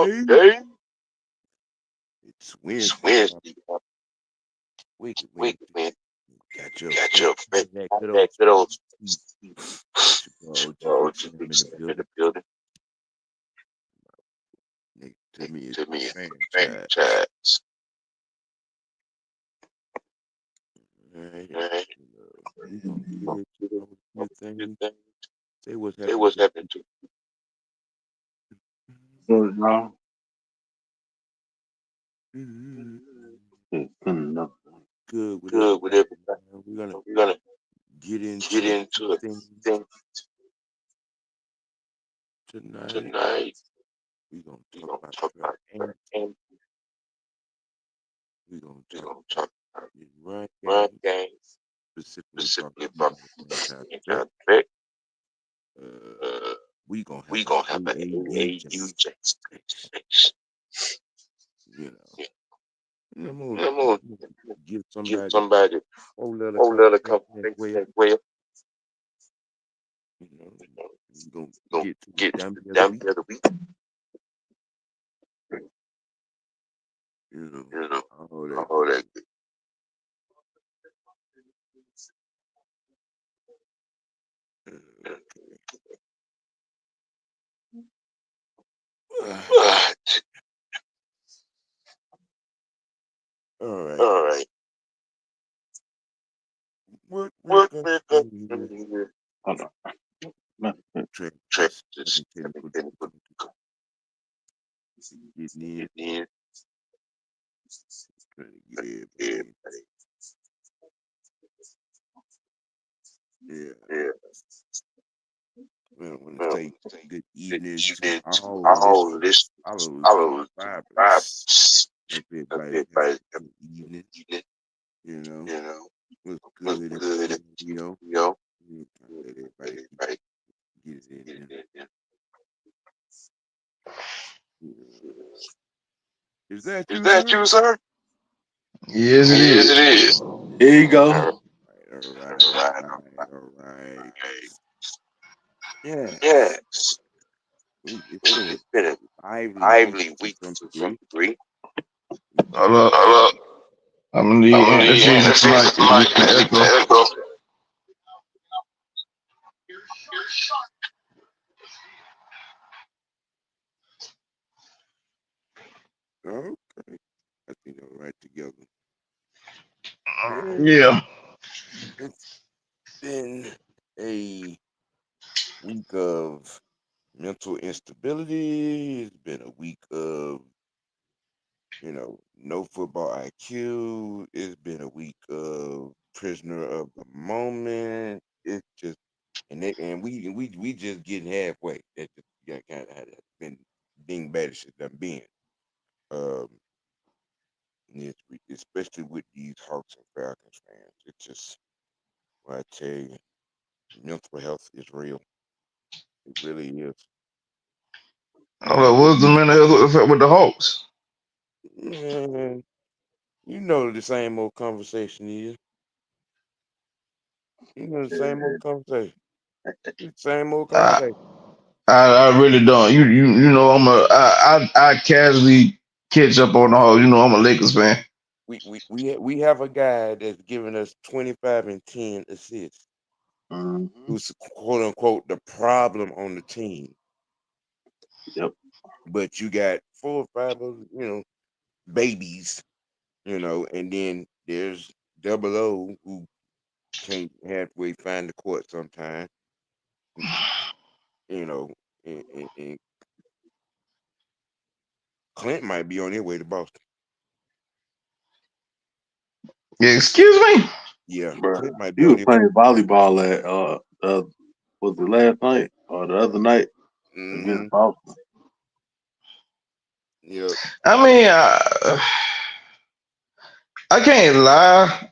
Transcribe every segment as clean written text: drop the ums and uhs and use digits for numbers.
Okay. It's It's Wednesday. Wednesday. Wicked Wake Wednesday. man. Got your Got favorite your favorite. that Got good that old good old sleep. sleep. It's your boy OG Oh, Big it's a Sam big in the Sam in the building. building. Nigga, to me it's To me, it's franchise. franchise. Alright. Right? We gonna get Gonna into get a few few things. things. Say what's Say happening what's to happening to So now, you. it's enough. Good with good with everybody. everybody. We're gonna We're gonna get get into a few into a things thing tonight. tonight. We're gonna We're talk gonna about talk track about and and we're gonna we're talk gonna about talk about this run run game, games, specifically talking specifically about about the franchise effect. franchise effect. Uh, Uh, we gonna have we an gonna have an AAU AAU Jackson. Jackson. You know, Yeah. and I'm gonna I'm gonna give give somebody somebody whole other whole couple other things couple as things well. as well. You know, we're gonna Gonna get to the get to dummy the of the dummy week. of the week. You know, You know, all that all good. that good. Uh, all right, All right. what we're What gonna we're going do to here, do here. Hold on. Man, track Check this this. having technical Technical. difficulties, getting in, Get in. trying to get everybody Yeah. in. Yeah, Yeah. well, I want to Well, say say good good evening to evening to all all listeners, listeners, followers, followers, subscribers. subscribers. Hope Hope everybody having everybody a good evening. evening. You know, You know, what's what's good in good in Rio. Rio. Let everybody Everybody get it in get there. it in. Yeah. Is that Is you, that sir? you, sir? yes, it Yes, it is. is. Here you All go. right, All right, all all right, all right, all right. right. Yes, Yes, it's been a it's been a lively week lively to week some to some degree. degree. We've been Hold up. Hold up. I'm gonna need I'm gonna need interference from interference from my my echo. echo. okay. I think they're right together. Yeah, Yeah. it's been a week of mental instability. It's been a week of, no football IQ. It's been a week of prisoner of the moment. It's just and we just getting halfway. That just kind of been being bad as shit done been. Um, especially with these Hawks and Falcons fans. It's just, well, I tell you, mental health is real. It really is. Hold up. What's the mental health effect with the Hawks? Man, you know the same old conversation is. You know the same old conversation. The same old I, conversation. I really don't. You know I casually catch up on the Hawks. You know I'm a Lakers fan. We have a guy that's giving us 25 and 10 assists, Mm-hmm. who's quote unquote the problem on the team. Yep. But you got four or five of babies, and then there's Double O who can't halfway find the court sometimes, you know, and Clint might be on his way to Boston. Yeah, excuse me. Yeah, Bro, Clint might be you on was his. playing volleyball at was it last night or the other night Mm-hmm. against Boston? Yep. I mean, I can't lie,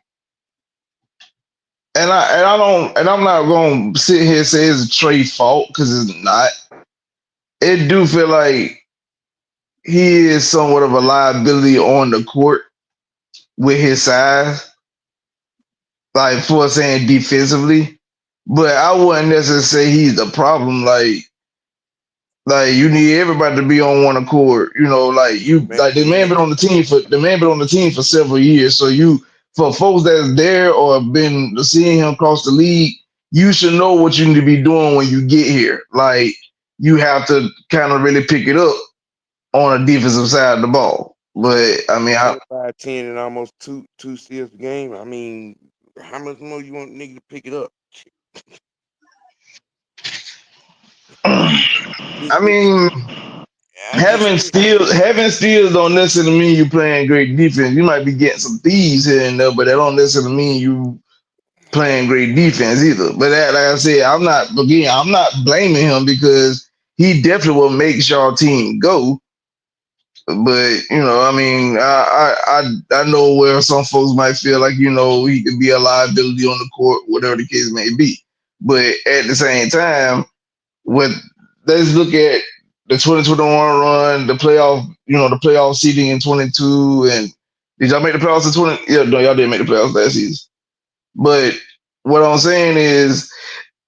and I'm not gonna sit here and say it's Trey's fault because it's not. It do feel like he is somewhat of a liability on the court with his size, like for saying defensively. But I wouldn't necessarily say he's the problem. Like Like you need everybody to be on one accord. You know, like you Man, like the man man, been on the team for several years. So you for folks that's there or been seeing him across the league, you should know what you need to be doing when you get here. Like you have to kind of really pick it up on a defensive side of the ball. But I mean, 25, 10, and almost two steals a game. I mean, how much more you want nigga to pick it up? I It, mean, I just having steals don't necessarily mean you playing great defense. You might be getting some thieves here and there, but that don't necessarily mean you playing great defense either. But that, like I said, I'm not blaming him because he definitely will make y'all team go. But you know, I mean, I know where some folks might feel like he could be a liability on the court, whatever the case may be. But at the same time, with let's look at the 2021 run, the playoff seeding in 22, and did y'all make the playoffs in 20? Yeah, no, y'all didn't make the playoffs last season. But what I'm saying is,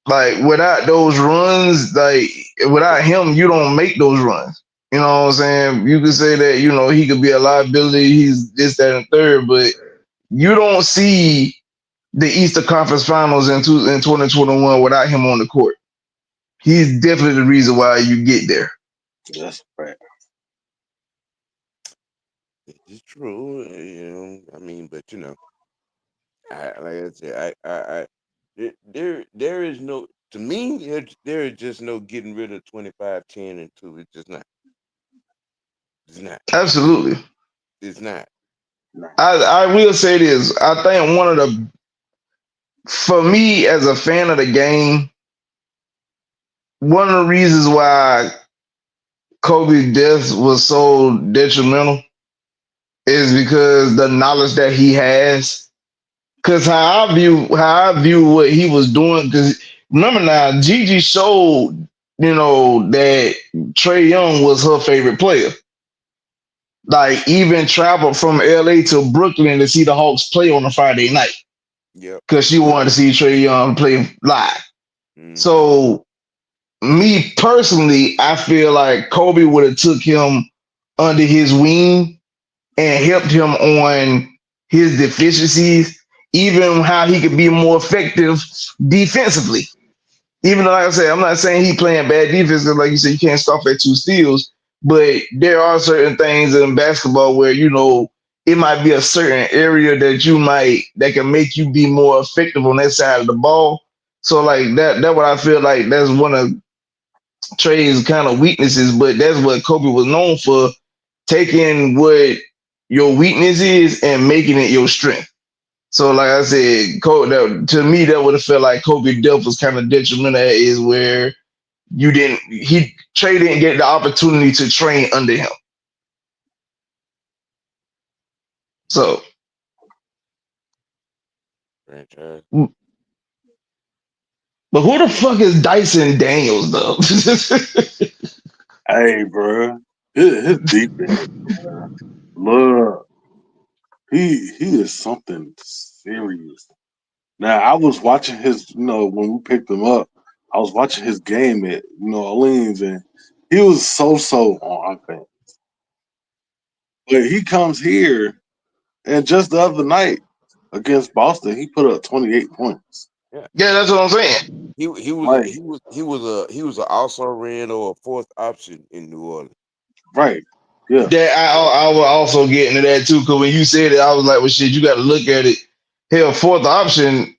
like, without those runs, like, without him, you don't make those runs. You know what I'm saying? You could say that, he could be a liability, he's this, that, and third, but you don't see the Eastern Conference Finals in 2021 without him on the court. He's definitely the reason why you get there. That's right. it's true. I mean, but like I said, there is no to me. There is just no getting rid of 25, 10, and 2. It's just not. It's not. Absolutely. It's not. Nah. I will say this. I think for me as a fan of the game, one of the reasons why Kobe's death was so detrimental is because the knowledge that he has. Because how I view what he was doing. Because remember now, Gigi showed that Trey Young was her favorite player. Like even traveled from LA to Brooklyn to see the Hawks play on a Friday night Yep. because she wanted to see Trey Young play live. Mm-hmm. So me personally, I feel like Kobe would have took him under his wing and helped him on his deficiencies, even how he could be more effective defensively. Even though, like I said, I'm not saying he playing bad defense, 'cause like you said, you can't stop at two steals. But there are certain things in basketball where it might be a certain area that can make you be more effective on that side of the ball. So like that what I feel like that's one of Trey's kind of weaknesses, but that's what Kobe was known for, taking what your weakness is and making it your strength. So, like I said, to me, that would have felt like Kobe death was kind of detrimental. Is where Trey didn't get the opportunity to train under him. So, Franchise. but who the fuck is Dyson Daniels though? Hey, bro. His defense, bro. Look, he is something serious. Now, I was watching his, when we picked him up, I was watching his game at New Orleans, and he was so on offense. But he comes here, and just the other night against Boston, he put up 28 points. Yeah. Yeah, that's what I'm saying. He was Like, he was an also ran or a fourth option in New Orleans. right. Yeah. That I will also get into that too. Because when you said it, I was like, well, shit, you got to look at it. Hell, fourth option.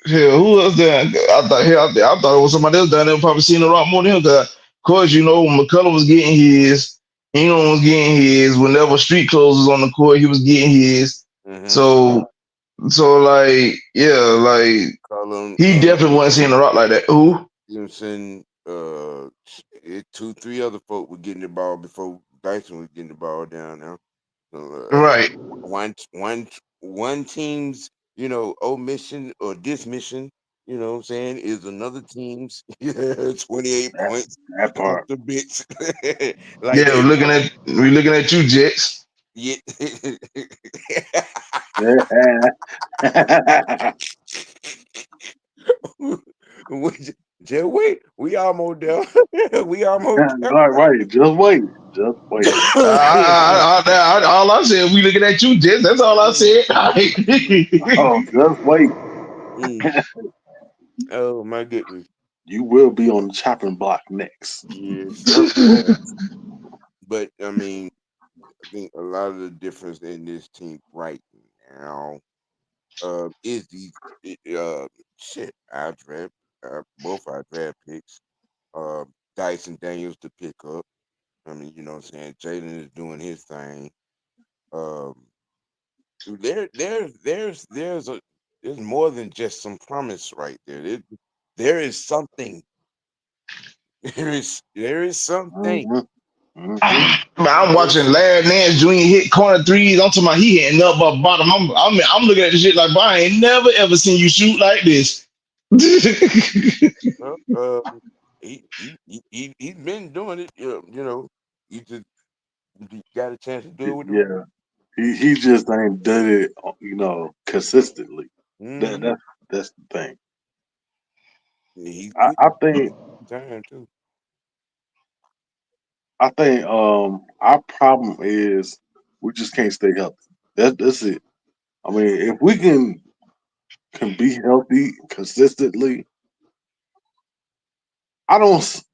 Hell, who else there? I thought it was somebody else down there probably seeing a lot more than him. 'Cause, of course, McCullough was getting his, Ingram was getting his. Whenever Street clothes was on the court, he was getting his. Mm-hmm. So, like, yeah, like Colin, he definitely wasn't seeing a rock like that. Who? Stevenson, two, three other folk were getting the ball before Dyson was getting the ball down now. So, Right. one team's omission or dismission, what I'm saying, is another team's 28 That, points that off part. the bench. Like Yeah, they we're looking at you, Jets. yeah. Just wait. We almost there. We almost All right, just wait. Just wait. there. All I said, we looking at you, Jess. That's all I said. Oh, just wait. Mm. Oh my goodness. You will be on the chopping block next. Yes. Just wait. But I mean, I think a lot of the difference in this team right now is shit. Our draft, both our draft picks. Dyson Daniels to pick up. I mean, you know what I'm saying. Jalen is doing his thing. Um, there's more than just some promise right there. There is something. There is something. Mm-hmm. Mm-hmm. Man, I'm watching There's Larry Nance Jr. hit corner threes. I'm talking about he hitting up by bottom. I'm looking at this shit like, bro, I ain't never ever seen you shoot like this. uh, uh, he's been doing it. You know, he got a chance to do it with the. Yeah. He just ain't done it, consistently. That Mm-hmm. that's the thing. He's I, good I think time too. I think our problem is we just can't stay healthy. That's it. I mean, if we can be healthy consistently,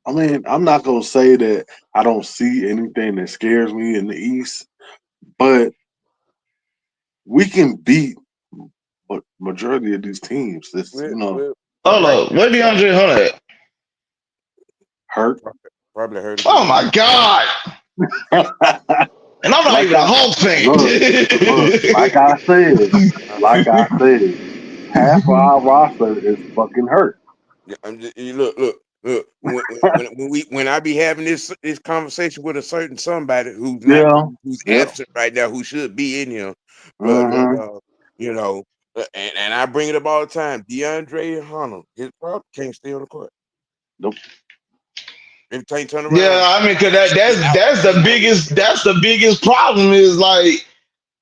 I mean, I'm not gonna say that I don't see anything that scares me in the East, but we can beat majority of these teams. That's Well, Hold right. up, where DeAndre Hunter at? hurt. Probably heard Oh again. my God. And I'm not like even a I Hawks fan. look, like I said, half of our roster is fucking hurt. Yeah, look. When I be having this conversation with a certain somebody Yeah. who's Yep. absent right now, who should be in here, but Mm-hmm. you know, and I bring it up all the time. DeAndre Hunter, his problem can't stay on the court. Nope. If can't turn around, Yeah, I mean, cause he out. that's the biggest problem is like,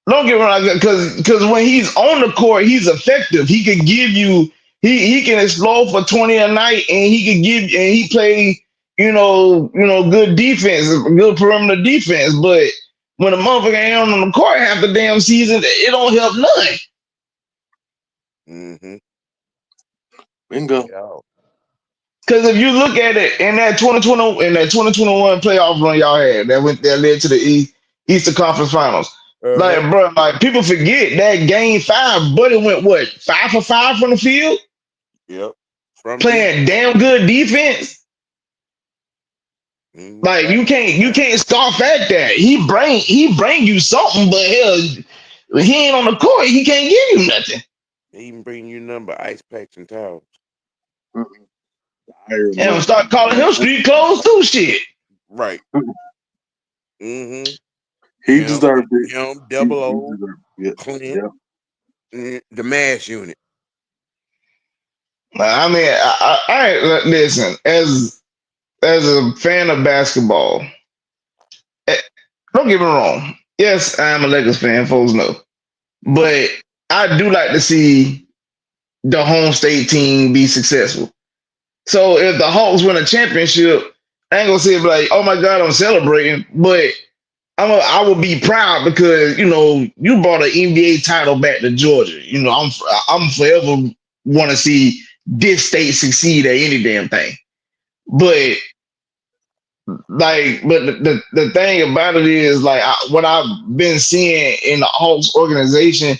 don't get me wrong, cause when he's on the court, he's effective. He can give you he can explode for 20 a night, and he can give and he play good defense, good perimeter defense. But when a motherfucker ain't on the court half the damn season, it don't help none. Mm-hmm. Bingo. Yeah. Because if you look at it in that 2020 in that 2021 playoff run y'all had that led to the Eastern Conference Finals. Uh-huh. Like, bro, like people forget that game five, Buddy went what 5 for 5 from the field, Yep. From deep. playing damn good defense. Like Five. you can't scoff at that. He bring you something, but hell, when he ain't on the court, he can't give you nothing. They even bring you number ice packs and towels. Mm-mm. Iron And Man. start calling him street clothes too. Shit. Right. Mm-hmm. He deserved it. Him, He, double he O, deserved it. Yeah. Clint, Yeah. the mass unit. I mean, listen as a fan of basketball. eh, Don't get me wrong. Yes, I'm a Lakers fan. Folks know, but I do like to see the home state team be successful. So if the Hawks win a championship, I ain't gonna say like, "Oh my God, I'm celebrating," but I will be proud because you brought an NBA title back to Georgia. I'm forever want to see this state succeed at any damn thing. But the thing about it is like what I've been seeing in the Hawks organization,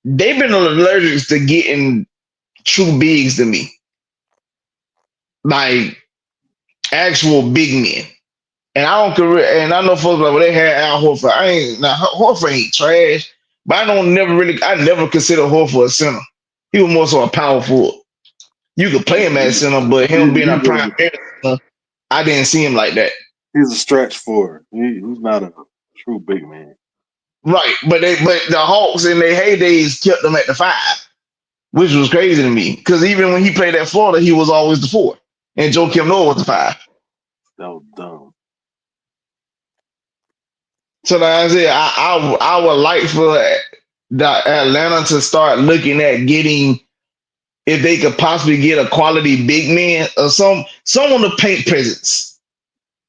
they've been allergic to getting true bigs to me, like actual big men. And I don't care. And I know folks like, well, they had Al Horford. Horford ain't trash, but I never consider Horford a center. He was more so a power forward. You could play him at center, but him being a He's a primary center, I didn't see him like that. he's a stretch forward. He's not a true big man. Right, but the Hawks in their heydays kept him at the five, which was crazy to me. Because even when he played at Florida, he was always the four, and Joe Kim Noah was the five. That was dumb. So like I said, I would like for the Atlanta to start looking at getting if they could possibly get a quality big man or someone to paint presence.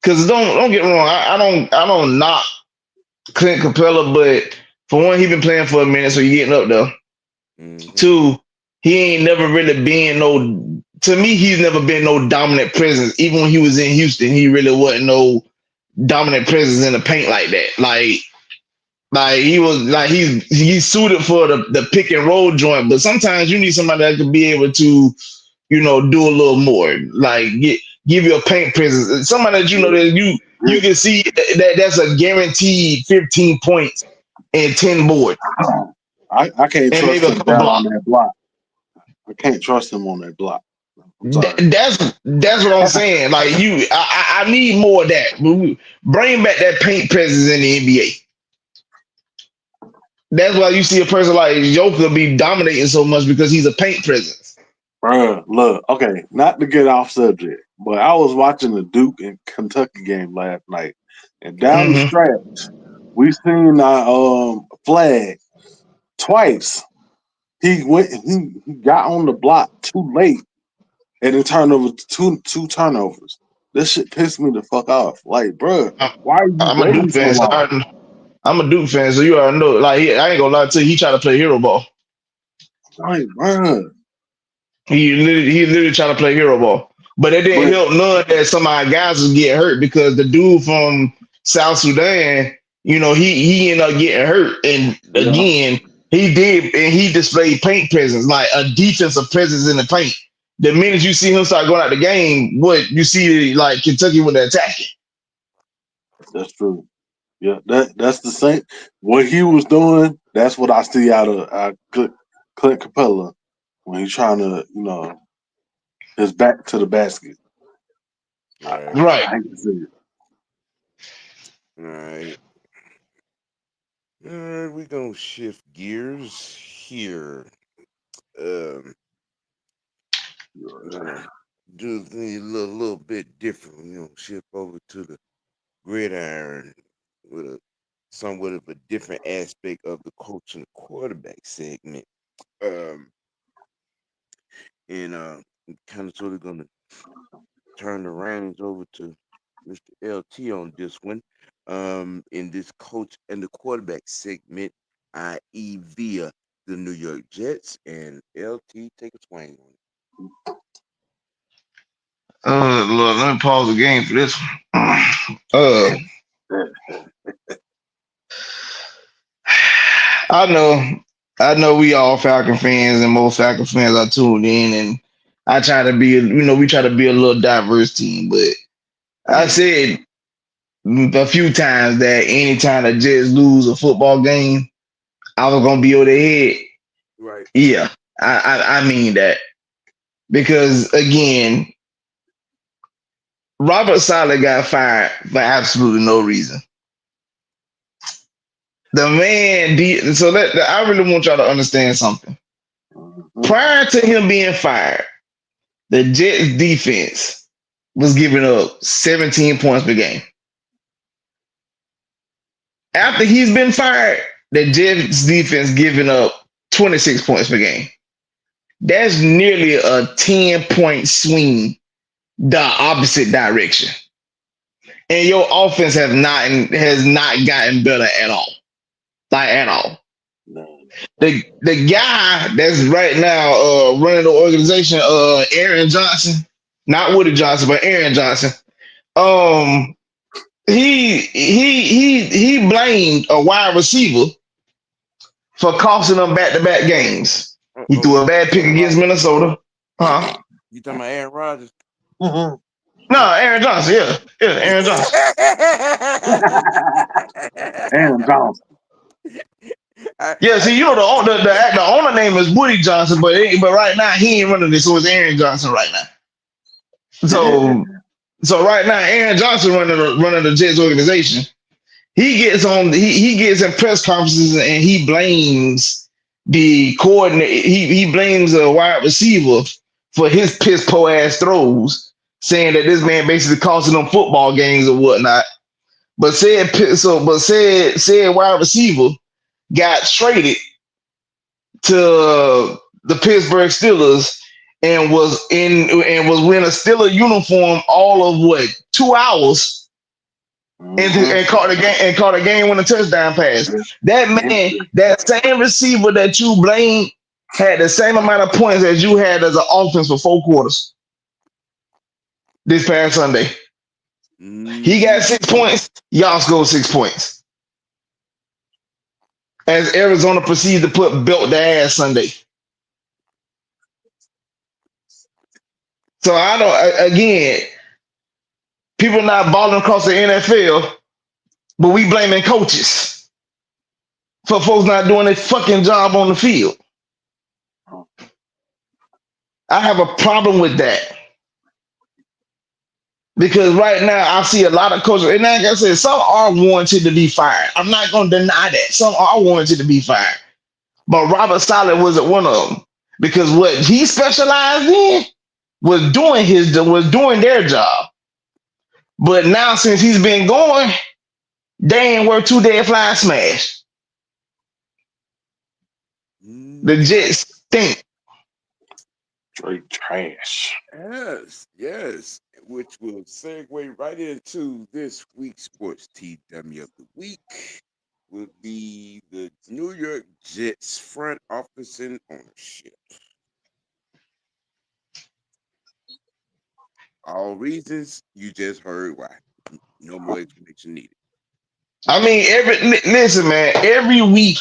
Because don't get me wrong, I don't knock Clint Capella, but for one, he been playing for a minute, so you getting up there. Mm-hmm. Two, he ain't never really been no. To me, he's never been no dominant presence. Even when he was in Houston, he really wasn't no dominant presence in the paint like that. Like he was like he's suited for the pick and roll joint, but sometimes you need somebody that could be able to, do a little more. Like give you a paint presence. Somebody that Yeah, that you yeah. can see that that's a guaranteed 15 points and 10 boards I can't and trust maybe a him couple down on blocks. that block. I can't trust him on that block. I'm sorry. That's what I'm saying. Like I need more of that. Bring back that paint presence in the NBA. That's why you see a person like Joker be dominating so much because he's a paint presence. Bruh, look, okay, not to get off subject, but I was watching the Duke and Kentucky game last night, and down the Hmm. stretch, we seen flag twice. He got on the block too late, and it turned over two turnovers. This shit pissed me the fuck off. Like, bruh, I'm, why are you I'm a waiting Duke so fan, so long? I'm a Duke fan, so you already know. Like I ain't gonna lie to you, he tried to play hero ball. Like, bruh, He literally tried to play hero ball, but it didn't but help none that some of our guys was getting hurt because the dude from South Sudan, he ended up getting hurt, and yeah, again he displayed paint presence, like a defensive presence in the paint. The minute you see him start going out the game, what you see like Kentucky with the attacking. that's true. Yeah, that's the same. What he was doing, that's what I see out of Clint Capella when he's trying to, his back to the basket. I, Right. Right. I hate to see it. Right. We gonna shift gears here. Um, gonna do things a little bit different. Shift over to the gridiron with somewhat of a different aspect of the coach and the quarterback segment. Um, and kind of sort of gonna turn the reins over to Mr. LT on this one. In this coach and the quarterback segment, i.e. via the New York Jets, and LT take a swing on it. Lord, let me pause the game for this one. Uh, I know, I know we all Falcon fans and most Falcon fans are tuned in, and I try to be, we try to be a little diverse team. But I Mm, said a few times that anytime the Jets lose a football game, I was gonna be over their head. right. Yeah, I mean that because again, Robert Saleh got fired for absolutely no reason. The man, so I really want y'all to understand something. Mhm. Prior to him being fired, the Jets defense was giving up 17 points per game. After he's been fired, the Jets defense giving up 26 points per game. That's nearly a 10-point swing the opposite direction. And your offense has not gotten better at all. Like at all. No, The guy that's right now running the organization, Aaron Johnson, not Woody Johnson, but Aaron Johnson. Um, he blamed a wide receiver for costing them back to back games. He Oh, threw a bad pick Aaron against Rodgers. Minnesota. Huh? You talking about Aaron Rodgers? Mhm. No, Aaron Johnson. Yeah, Aaron Johnson. Aaron Johnson. Yeah, I, see, the owner name is Woody Johnson, but right now he ain't running this, so it's Aaron Johnson right now. So right now, Aaron Johnson running the Jets organization. He gets in press conferences and he blames the coordinator. He blames a wide receiver for his piss poor ass throws, saying that this man basically costing them football games or whatnot. But said wide receiver got traded to the Pittsburgh Steelers and was wearing a Steeler uniform all of what 2 hours Mm-hmm. and caught a game winning touchdown pass. Yeah. That Same man, thing. that same receiver that you blame had the same amount of points as you had as an offense for 4 quarters this past Sunday. He got Mm-hmm. 6 points. Y'all scored 6 points. As Arizona proceeded to put belt their ass Sunday. So I don't. Again, people not balling across the NFL, but we blaming coaches for folks not doing their fucking job on the field. I have a problem with that because right now I see a lot of coaches, and like I said, some are warranted to be fired. I'm not going to deny that some are warranted to be fired, but Robert Saleh wasn't one of them because what he specialized in was doing their job. But now since he's been going, they ain't worth two dead flies smash. The Right. Jets stink. Straight trash. Yes, yes. Which will segue right into this week's sports TW of the week. Would be the New York Jets front office and ownership. All reasons you just heard why. No more explanation needed. I mean, listen, man. Every week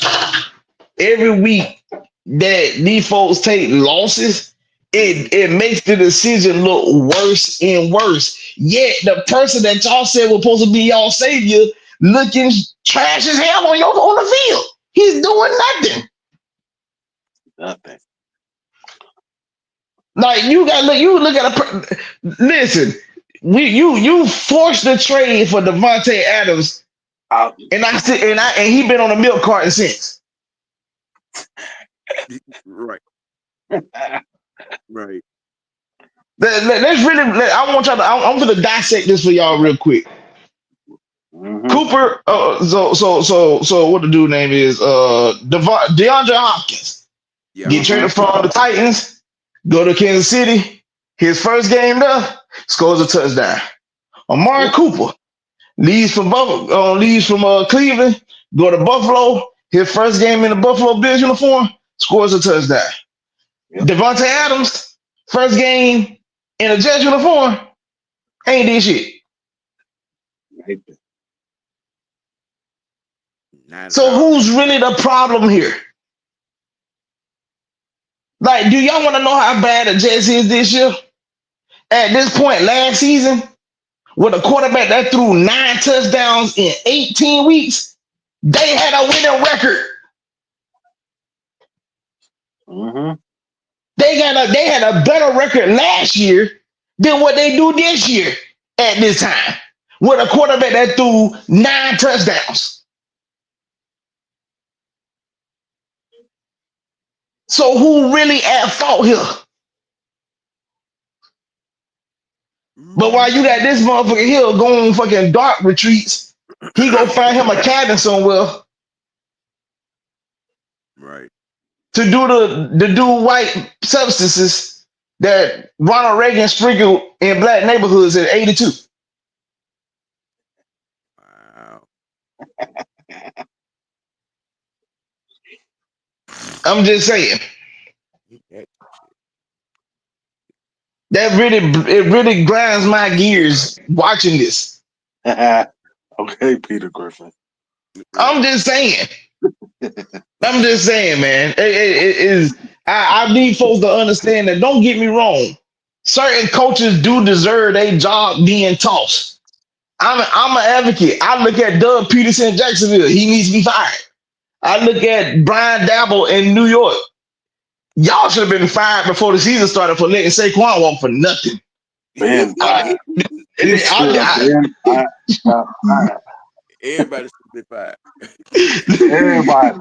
that these folks take losses, Mhm. it makes the decision look worse and worse. Yet the person that y'all said was supposed to be y'all savior looking trash as hell on the field. He's doing nothing. Nothing. Like you look at listen. You forced the trade for Devontae Adams, I, and he been on the milk carton since. Right, right. Let's really. I want y'all to. I'm going to dissect this for y'all real quick. mm-hmm. Cooper. So what the dude name is? DeAndre Hopkins. Yeah. Get traded from the Titans. Go to Kansas City. His first game there, scores a touchdown. Amari Yep. Cooper leaves from Cleveland. Go to Buffalo. His first game in the Buffalo Bills uniform, scores a touchdown. Yep. Devontae Adams, first game in a Jets uniform, ain't did shit. Nathan. Not at So all. who's really the problem here? Like, do y'all want to know how bad the Jets is this year? At this point, last season, with a quarterback that threw 9 touchdowns in 18 weeks, they had a winning record. Mm-hmm. They had a better record last year than what they do this year at this time with a quarterback that threw 9 touchdowns. So who really at fault here? But while you got this motherfucker here going fucking dark retreats, he go find him a cabin somewhere Right. to do white substances that Ronald Reagan sprinkled in black neighborhoods in '82. Wow. I'm just saying That- it really grinds my gears watching this. Okay, Peter Griffin. I'm Right. just saying. I'm just saying, man. It is. I need folks to understand that. Don't get me wrong. Certain coaches do deserve a job being tossed. I'm an advocate. I look at Doug Peterson in Jacksonville. He needs to be fired. I look at Brian Dabble in New York. Y'all should have been fired before the season started for letting Saquon walk for nothing. Been I, fired. He should have been fired. Fired. Everybody should be fired. Everybody.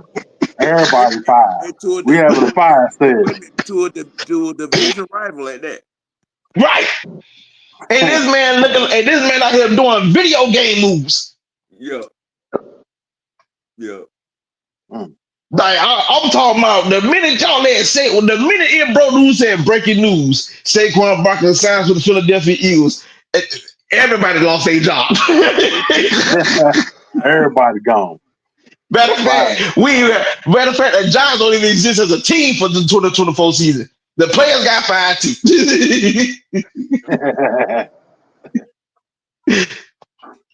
Everybody fired. And to a We having a fire sale. to a division rival at that. right. And this man out here doing video game moves. Yeah. Yeah. Mm. Like I'm talking about the minute y'all let say the minute it broke news said breaking news, Saquon Barkley signs with the Philadelphia Eagles. eh, Everybody lost their job. Everybody gone. Matter of Right. fact, the Giants don't even exist as a team for the 2024 season. The players got fired too.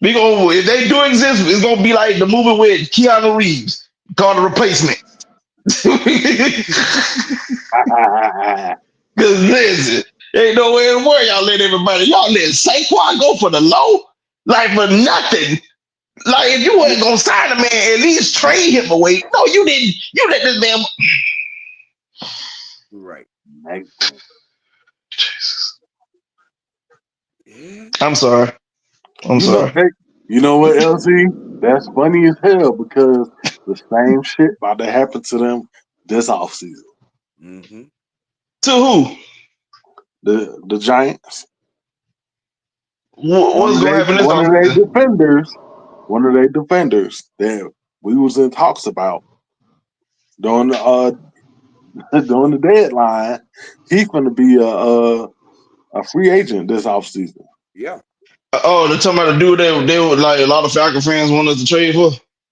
We gonna if they do exist, it's gonna be like the movie with Keanu Reeves called The Replacement. Cause listen, ain't no way in the world y'all let everybody y'all let Saquon go for the low, like for nothing. Like if you wasn't gonna sign a man, at least trade him away. No, you didn't. You let this man. Right. Makes sense. Yeah. I'm sorry. I'm You know, sorry. hey, you know what, LC? That's funny as hell because the same shit about to happen to them this offseason. Mm-hmm. To who? The Giants, What's gonna happen this one of their offseason? defenders, one of their defenders that we was in talks about during the during the deadline, he's gonna be a free agent this offseason. Yeah. Oh, they're talking about the dude they were like a lot of Falcon fans want us to trade for.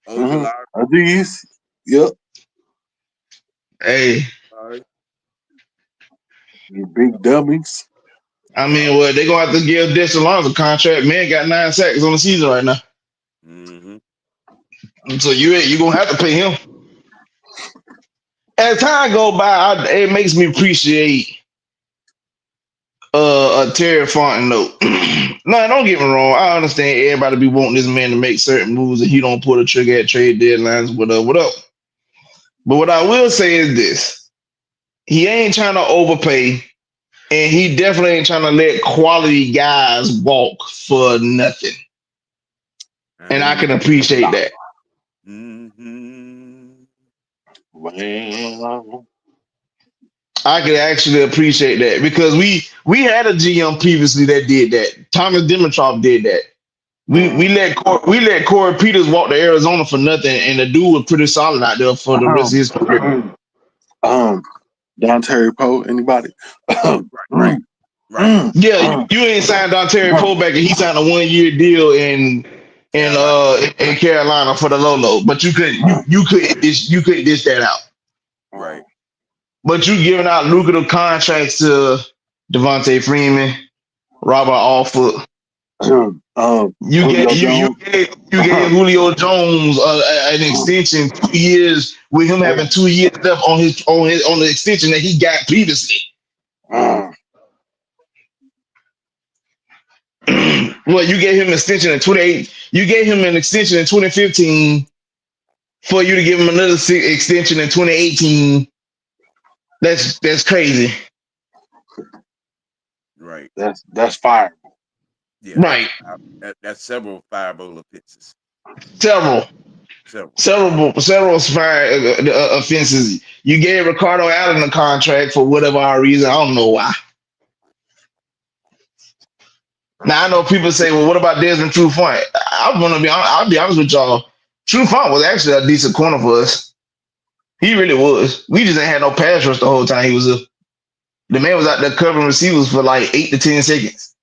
Mm-hmm. Ojala. These, yep, Hey, Sorry. you big dummies. I mean, well, they gonna have to give Dexter Lawrence a contract. Man got 9 sacks on the season right now, Mm-hmm. so you gonna have to pay him. As time go by, it makes me appreciate a Terry Fonten note. No, don't get me wrong. I understand everybody be wanting this man to make certain moves and he don't pull the trigger at trade deadlines, whatever, whatever. But what I will say is this: he ain't trying to overpay, and he definitely ain't trying to let quality guys walk for nothing. And I can appreciate that. Mm-hmm. Well, I could actually appreciate that because we had a GM previously that did that. Thomas Dimitrov did that. We let Corey Peters walk to Arizona for nothing, and the dude was pretty solid out there for the rest of his career. um, Don Terry Poe, anybody? Oh, right. Right. Yeah, you ain't signed Terry Poe back, and he signed a 1 year deal Carolina. in Carolina for the Lolo, but you couldn't dish that out. Right. But you giving out lucrative contracts to Devontae Freeman, Robert Alford. Julio Jones. You gave Julio Jones an extension 2 years with him having 2 years left on the extension that he got previously. Well, you gave him an extension in 28. You gave him an extension in 2015 for you to give him another extension in 2018. That's crazy, Right. That's fire. Yeah. right? That's several fireball offenses. Several. Several. Several offenses. You gave Ricardo Allen a contract for whatever our reason. I don't know why. Now I know people say, "Well, what about Desmond Trufant?" I'll be honest with y'all. Trufant was actually a decent corner for us. He really was. We just ain't had no pass rush the whole time he was up. The man was out there covering receivers for like 8 to 10 seconds,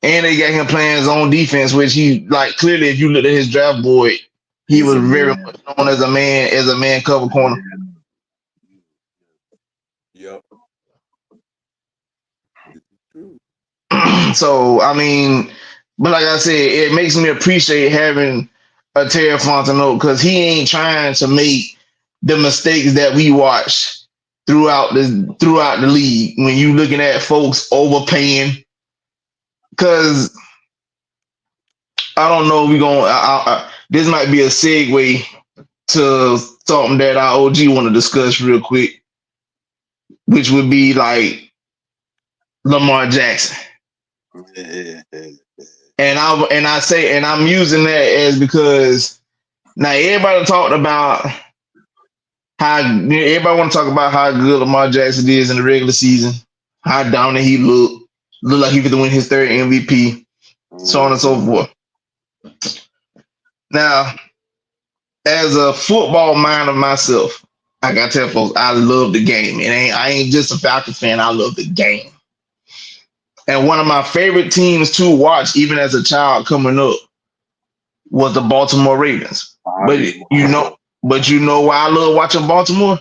and they got him playing his own defense, which he like clearly. If you look at his draft board, he He's was a very man. much known as a man cover corner. Yep. This is true. So I mean, but like I said, it makes me appreciate having a Terry Fontenot because he ain't trying to make the mistakes that we watch throughout the league when you looking at folks overpaying. Because I don't know, we going this might be a segue to something that our OG want to discuss real quick, which would be like Lamar Jackson. And I'm using that as because now everybody talked about how everybody want to talk about how good Lamar Jackson is in the regular season, how dominant he looked like he could win his third MVP, so on and so forth. Now, as a football mind of myself, I gotta tell folks I love the game. I ain't just a Falcons fan. I love the game. And one of my favorite teams to watch, even as a child coming up, was the Baltimore Ravens. I But did you know why I love watching Baltimore?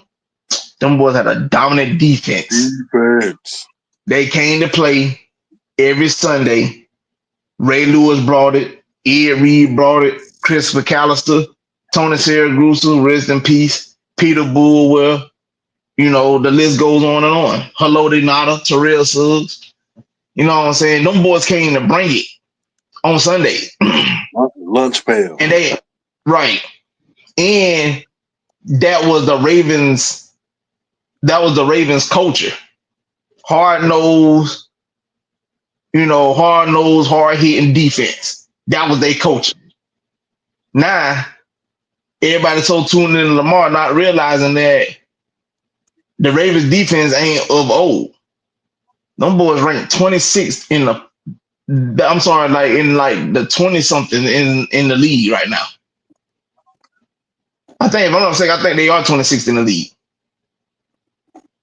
Them boys had a dominant defense. defense. They came to play every Sunday. Ray Lewis brought it. Ed Reed brought it. Chris McAllister, Tony Siragusa, rest in peace. Peter Bulwell. You know, the list goes on and on. Hello Nada, Terrell Suggs. You know what I'm saying? Them boys came to bring it on Sunday. Lunch pail. And they, right. And that was the Ravens culture. Hard nosed, hard nosed, hard hitting defense. That was their culture. Now, everybody's so tuned in to Lamar, not realizing that the Ravens defense ain't of old. Them boys ranked 26th in I'm sorry, like in like the 20 something in the league right now. I think if I'm not mistaken, I think they are 26th in the league.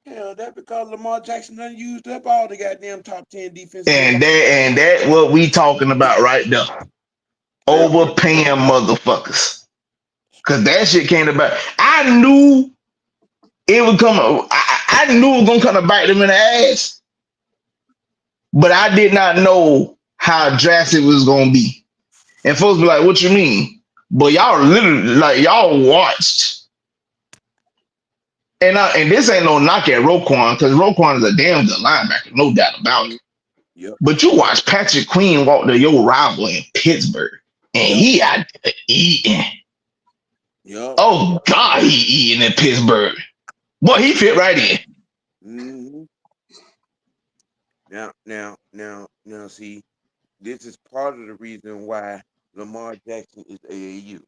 Hell, that because Lamar Jackson done used up all the goddamn top 10 defenses. And that what we talking about right there. Overpaying motherfuckers. Cause that shit came about. I knew it would come. I knew it was gonna come to bite them in the ass, but I did not know how drastic it was gonna be. And folks be like, "What you mean?" But y'all literally like y'all watched. And this ain't no knock at Roquan because Roquan is a damn good linebacker, no doubt about it. Yep. But you watch Patrick Queen walk to your rival in Pittsburgh, and he out there eating. Yep. Oh God, he eating in Pittsburgh. Boy, he fit right in. Mm-hmm. Now, see, this is part of the reason why Lamar Jackson is AAU.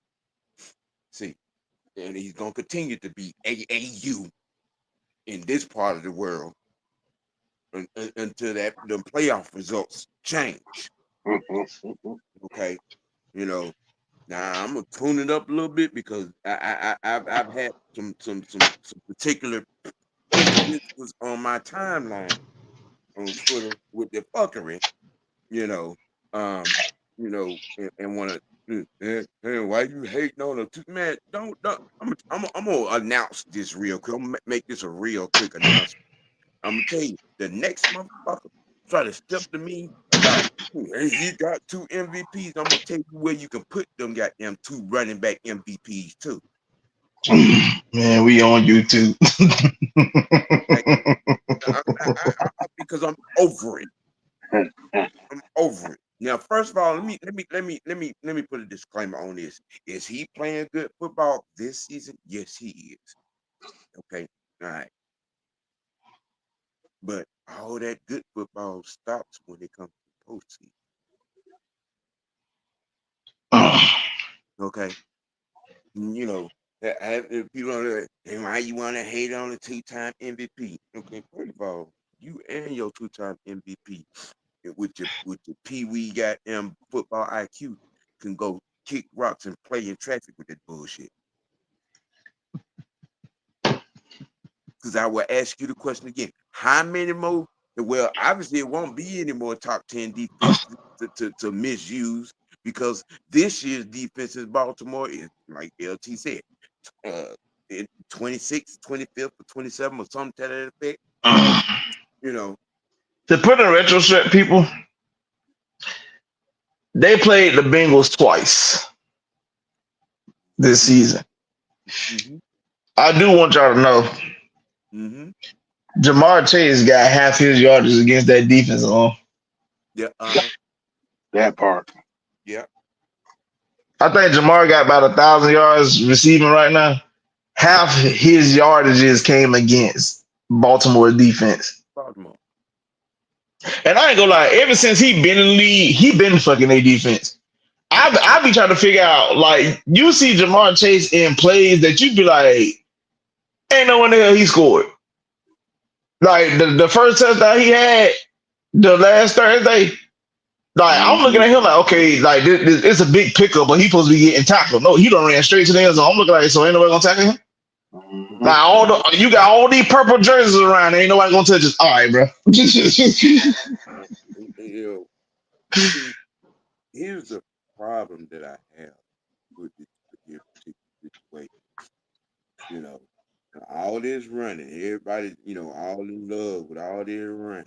See, and he's gonna continue to be AAU in this part of the world until the playoff results change. Okay, you know. Now I'm gonna tune it up a little bit because I've had some particular individuals on my timeline on Twitter with their fuckery, you know, and want to, hey, why you hating on them? Man, don't. I'm gonna announce this real quick. I'm gonna make this a real quick announcement. I'm gonna tell you, the next motherfucker try to step to me about, hey, he got 2 MVPs. I'm gonna tell you where you can put them goddamn 2 running back MVPs too. Man, we on YouTube. Like, because I'm over it. I'm over it. Now, first of all, let me put a disclaimer on this. Is he playing good football this season? Yes, he is. Okay, all right. But all that good football stops when it comes to postseason. Okay, you know, people hey, why you want to hate on a 2-time MVP? Okay, first of all, you and your 2-time MVP with your Pee Wee goddamn football IQ can go kick rocks and play in traffic with that bullshit. Because I will ask you the question again: how many more? Well, obviously it won't be any more top 10 defense to misuse because this year's defense in Baltimore is like LT said. uh 26th, 25th, or 27th, or something to that effect. You know. To put in retrospect, people, they played the Bengals twice this season. Mm-hmm. I do want y'all to know Mm-hmm. Jamar Chase got half his yardage against that defense alone. Yeah. That part. Yeah. I think Jamar got about 1,000 yards receiving right now. Half his yardages came against Baltimore defense. Baltimore. And I ain't gonna lie, ever since he been in the league, he been fucking their defense. I be trying to figure out, like, you see Jamar Chase in plays that you be like, ain't no one the hell he scored. Like the first touchdown he had the last Thursday, Like I'm looking Mm-hmm. at him like, okay, like this it's a big pickup, but he supposed to be getting tackled. No, he don't ran straight to the end zone. I'm looking like, so ain't nobody gonna tackle him. Mm-hmm. Like you got all these purple jerseys around, ain't nobody gonna touch us. All right, bro. You know, see, here's the problem that I have with this particular situation. You know, all this running, everybody, all in love with all this running.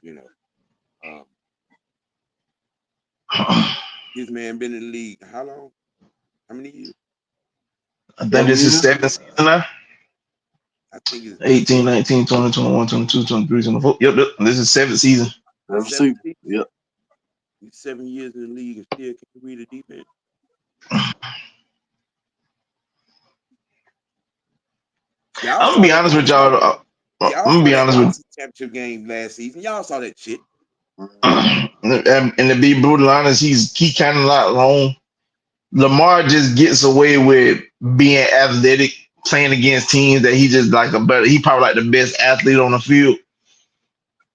You know, um, this man been in the league how long? How many years? I think 7 this is years. seventh season now. I think it's 18, 19, 20, 21, 22, 23, 24. Yep. This is seventh season. Never seven, see. Yep. 7 years in the league and still can't read a defense. Y'all I'm gonna saw be that. honest with y'all. I'm Y'all gonna saw be that honest with AFC Championship game last season. Y'all saw that shit. Mm-hmm. and to be brutal honest, he kind of not wrong. Lamar just gets away with being athletic, playing against teams that he just like a better. He probably like the best athlete on the field.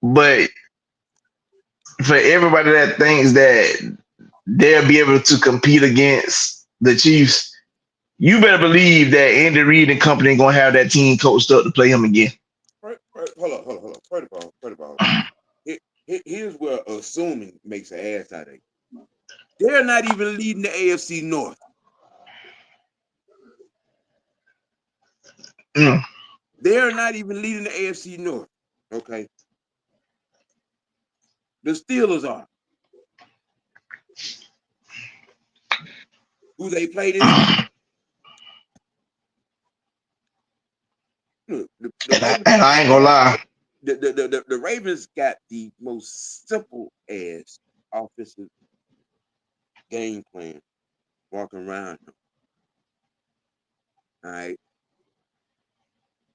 But for everybody that thinks that they'll be able to compete against the Chiefs, you better believe that Andy Reid and company gonna have that team coached up to play him again. Hold on. First of all, here's where assuming makes an ass out of it. They're not even leading the AFC North. Mm. They're not even leading the AFC North. Okay. The Steelers are. Who they play this week? The Ravens. And I ain't gonna lie. The Ravens got the most simple ass offensive game plan walking around them. All right.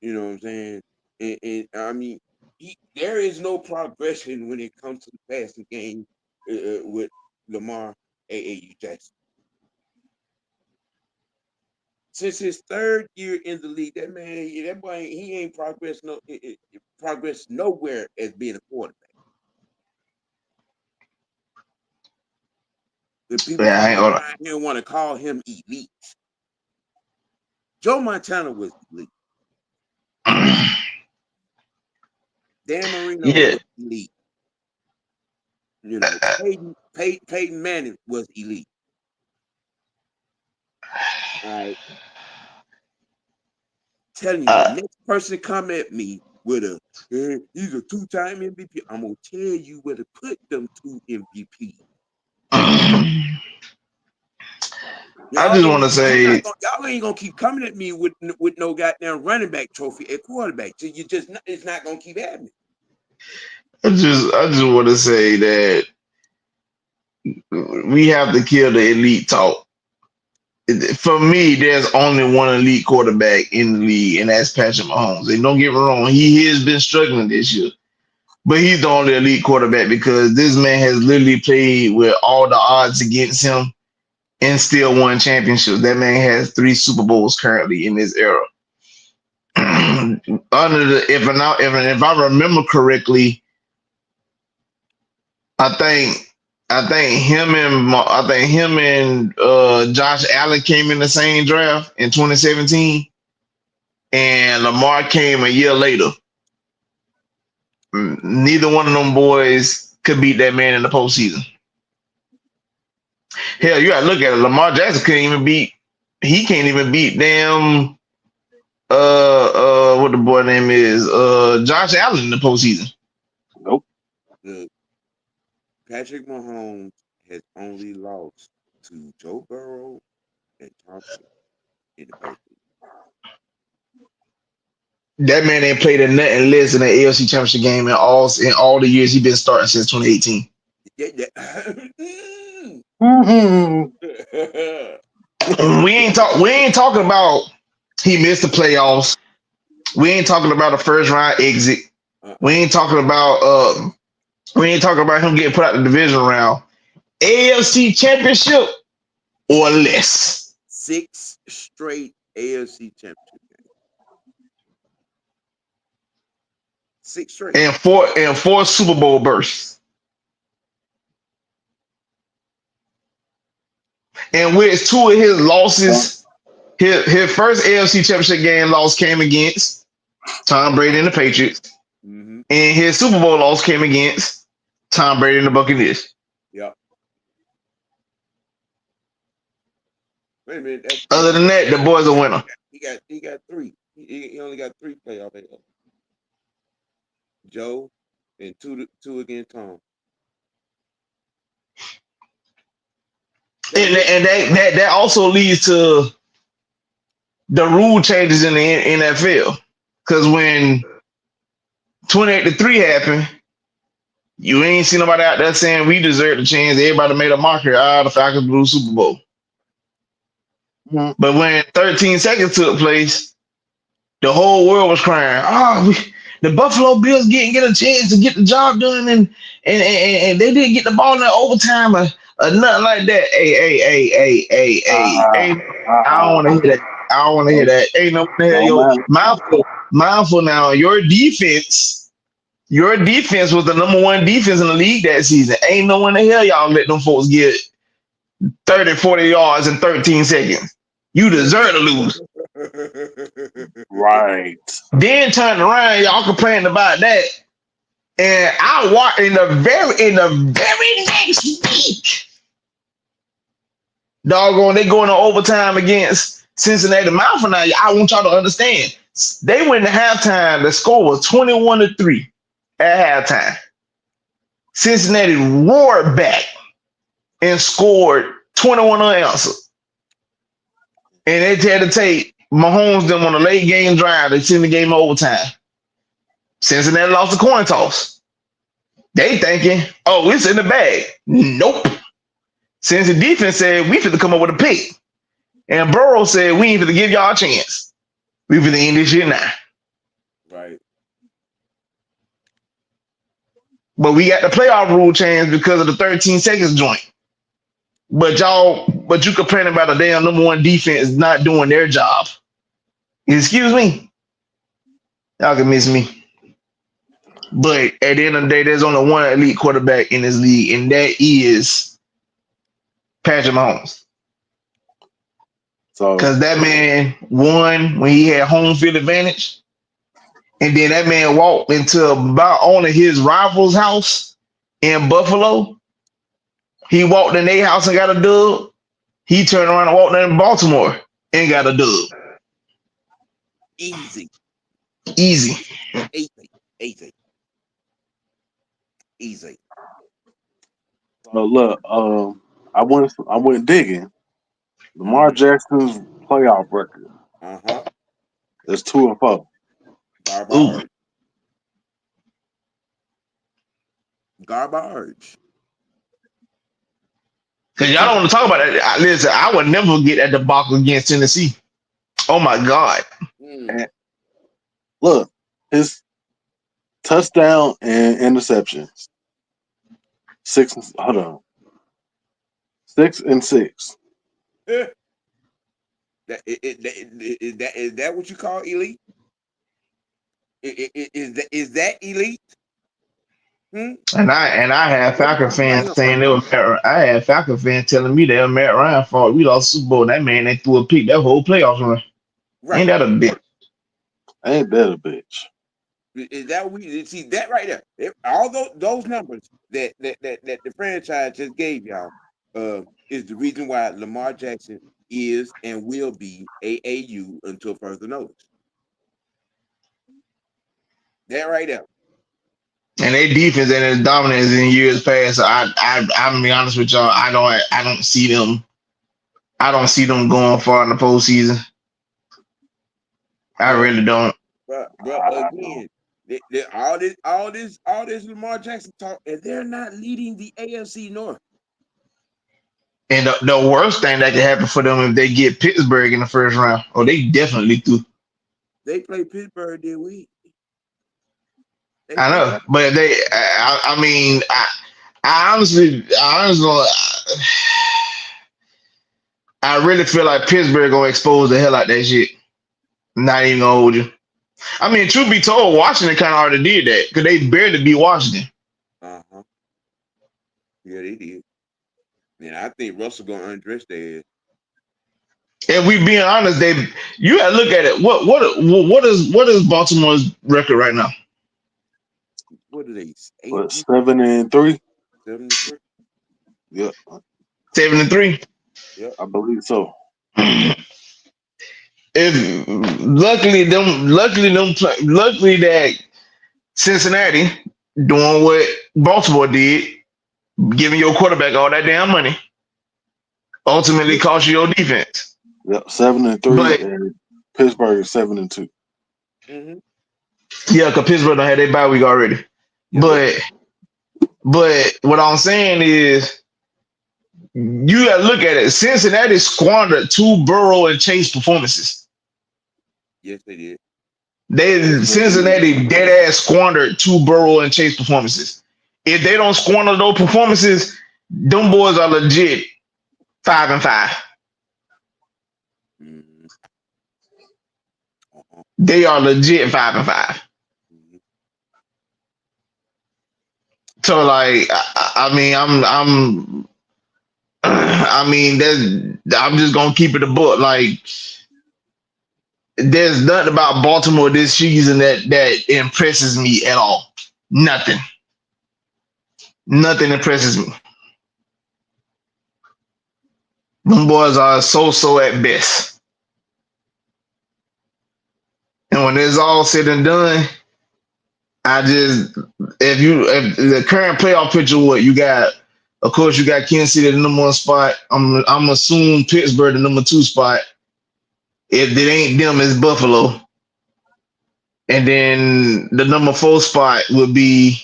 You know what I'm saying? And I mean, there is no progression when it comes to the passing game with Lamar AAU Jackson. Since his third year in the league, that boy, he ain't progressed progressed nowhere as being a quarterback. The people Yeah, I ain't gonna. around here want to call him elite. Joe Montana was elite. Dan Marino Yeah. was elite. You know, Peyton Manning was elite. All right. Telling you, the Uh, next person come at me with he's a two-time MVP. I'm gonna tell you where to put them two MVP. I Y'all just ain't want to say, y'all ain't gonna keep coming at me with no goddamn running back trophy at quarterback. So it's not gonna keep happening. I just want to say that we have to kill the elite talk. For me, there's only one elite quarterback in the league, and that's Patrick Mahomes. And don't get me wrong, he has been struggling this year, but he's the only elite quarterback because this man has literally played with all the odds against him and still won championships. That man has 3 Super Bowls currently in this era. If I remember correctly, I think I think him and Josh Allen came in the same draft in 2017, and Lamar came a year later. Neither one of them boys could beat that man in the postseason. Hell, you gotta look at it. Lamar Jackson couldn't even beat. He can't even beat damn what the boy name is Josh Allen in the postseason. Nope. Look, Patrick Mahomes has only lost to Joe Burrow and Tom Brady in the postseason. That man ain't played in nothing less than an AFC Championship game in all the years he been starting since 2018. Mm-hmm. We ain't talking about he missed the playoffs. We ain't talking about a first round exit. We uh-uh. ain't talking about him getting put out the division round. AFC Championship or less. 6 straight AFC Championship games. 6 straight. And four Super Bowl bursts. And with two of his losses, his first AFC Championship game loss came against Tom Brady and the Patriots, Mm-hmm. and his Super Bowl loss came against Tom Brady and the Buccaneers. Yep. Wait a minute. That's Other than that, the boy's a winner. he got three. He only got three playoff. Joe and two against Tom. And that also leads to the rule changes in the NFL. Because when 28-3 happened, you ain't see nobody out there saying we deserve the chance. Everybody made a mockery. The Falcons blew Super Bowl. Mhm. But when 13 seconds took place, the whole world was crying. The Buffalo Bills didn't get a chance to get the job done, and they didn't get the ball in the overtime or nothing like that. Hey. I don't want to hear that. I don't want to hear that. Ain't no hell, Don't yo. matter. Mindful now. Your defense was the number one defense in the league that season. Ain't no one the hell y'all let them folks get 30, 40 yards in 13 seconds. You deserve to lose. Right. Then turn around, y'all complaining about that. And I watched in the very next week, doggone, they going to overtime against Cincinnati. Mouth now, I want y'all to understand. They went to halftime. The score was 21-3 at halftime. Cincinnati roared back and scored 21 unanswered. And they had to take Mahomes them on a late game drive. They sent the game to overtime. Cincinnati lost the coin toss. They thinking, oh, it's in the bag. Nope. Since the defense said we finna come up with a pick. And Burrow said we ain't finna give y'all a chance. We finna end this shit now. Right. But we got the playoff rule change because of the 13 seconds joint. But you complaining about a damn number one defense not doing their job. Excuse me. Y'all can miss me. But at the end of the day, there's only one elite quarterback in this league, and that is Patrick Mahomes. So Because that man won when he had home field advantage. And then that man walked into about only his rival's house in Buffalo. He walked in their house and got a dub. He turned around and walked in Baltimore and got a dub. Easy. Easy. look, I went digging. Lamar Mm-hmm. Jackson's playoff record Uh-huh. is 2-4. Ooh. Garbage. Because y'all don't want to talk about that. Listen, I would never get that debacle against Tennessee. Oh my God. And look, his touchdown and interceptions. Hold on. 6-6. Is that what you call elite? Is that elite? And I had Falcon fans saying they were I had Falcon fans telling me they were Matt Ryan fault. We lost Super Bowl. That man they threw a pick that whole playoff run. Right. Ain't that a bitch? Ain't that a bitch? Is that we see that right there? All those numbers that the franchise just gave y'all is the reason why Lamar Jackson is and will be AAU until further notice. That right there. And their defense ain't as dominant as in years past. So I'm gonna be honest with y'all. I don't see them. I don't see them going far in the postseason. I really don't. But again, all this Lamar Jackson talk, and they're not leading the AFC North. And the worst thing that could happen for them if they get Pittsburgh in the first round, they definitely do. They play Pittsburgh this week. I know, but I mean, I honestly, I really feel like Pittsburgh gonna expose the hell out that shit. Not even gonna hold you. I mean, truth be told, Washington kind of already did that because they barely beat Washington. Uh-huh. Yeah, they did. And I think Russell gonna undress their ass. And we being honest, they you gotta look at it. What is Baltimore's record right now? What are they? Eight, What, 7-3? 73? Yeah, 7-3. Yep. I believe so. If luckily that Cincinnati doing what Baltimore did, giving your quarterback all that damn money, ultimately Yeah, cost you your defense. yeah, 7-3, But and Pittsburgh is 7-2. Mm-hmm. yeah, because Pittsburgh don't have their bye week already. Yep. Yeah, But what I'm saying is you gotta look at it. Cincinnati squandered two Burrow and Chase performances. Yes, they did. They they did. Cincinnati dead ass squandered two Burrow and Chase performances. If they don't squander those performances, them boys are legit 5-5. Mm-hmm. Uh-huh. They are legit 5-5. Mm-hmm. So like, I mean, I mean, I'm just gonna keep it a book. Like, there's nothing about Baltimore this season that impresses me at all. Nothing. Nothing impresses me. Them boys are so at best. And when it's all said and done, I just if the current playoff picture, what you got? Of course, you got Kansas City at the number one spot. I'm assuming Pittsburgh the number two spot. If it ain't them, it's Buffalo. And then the number four spot would be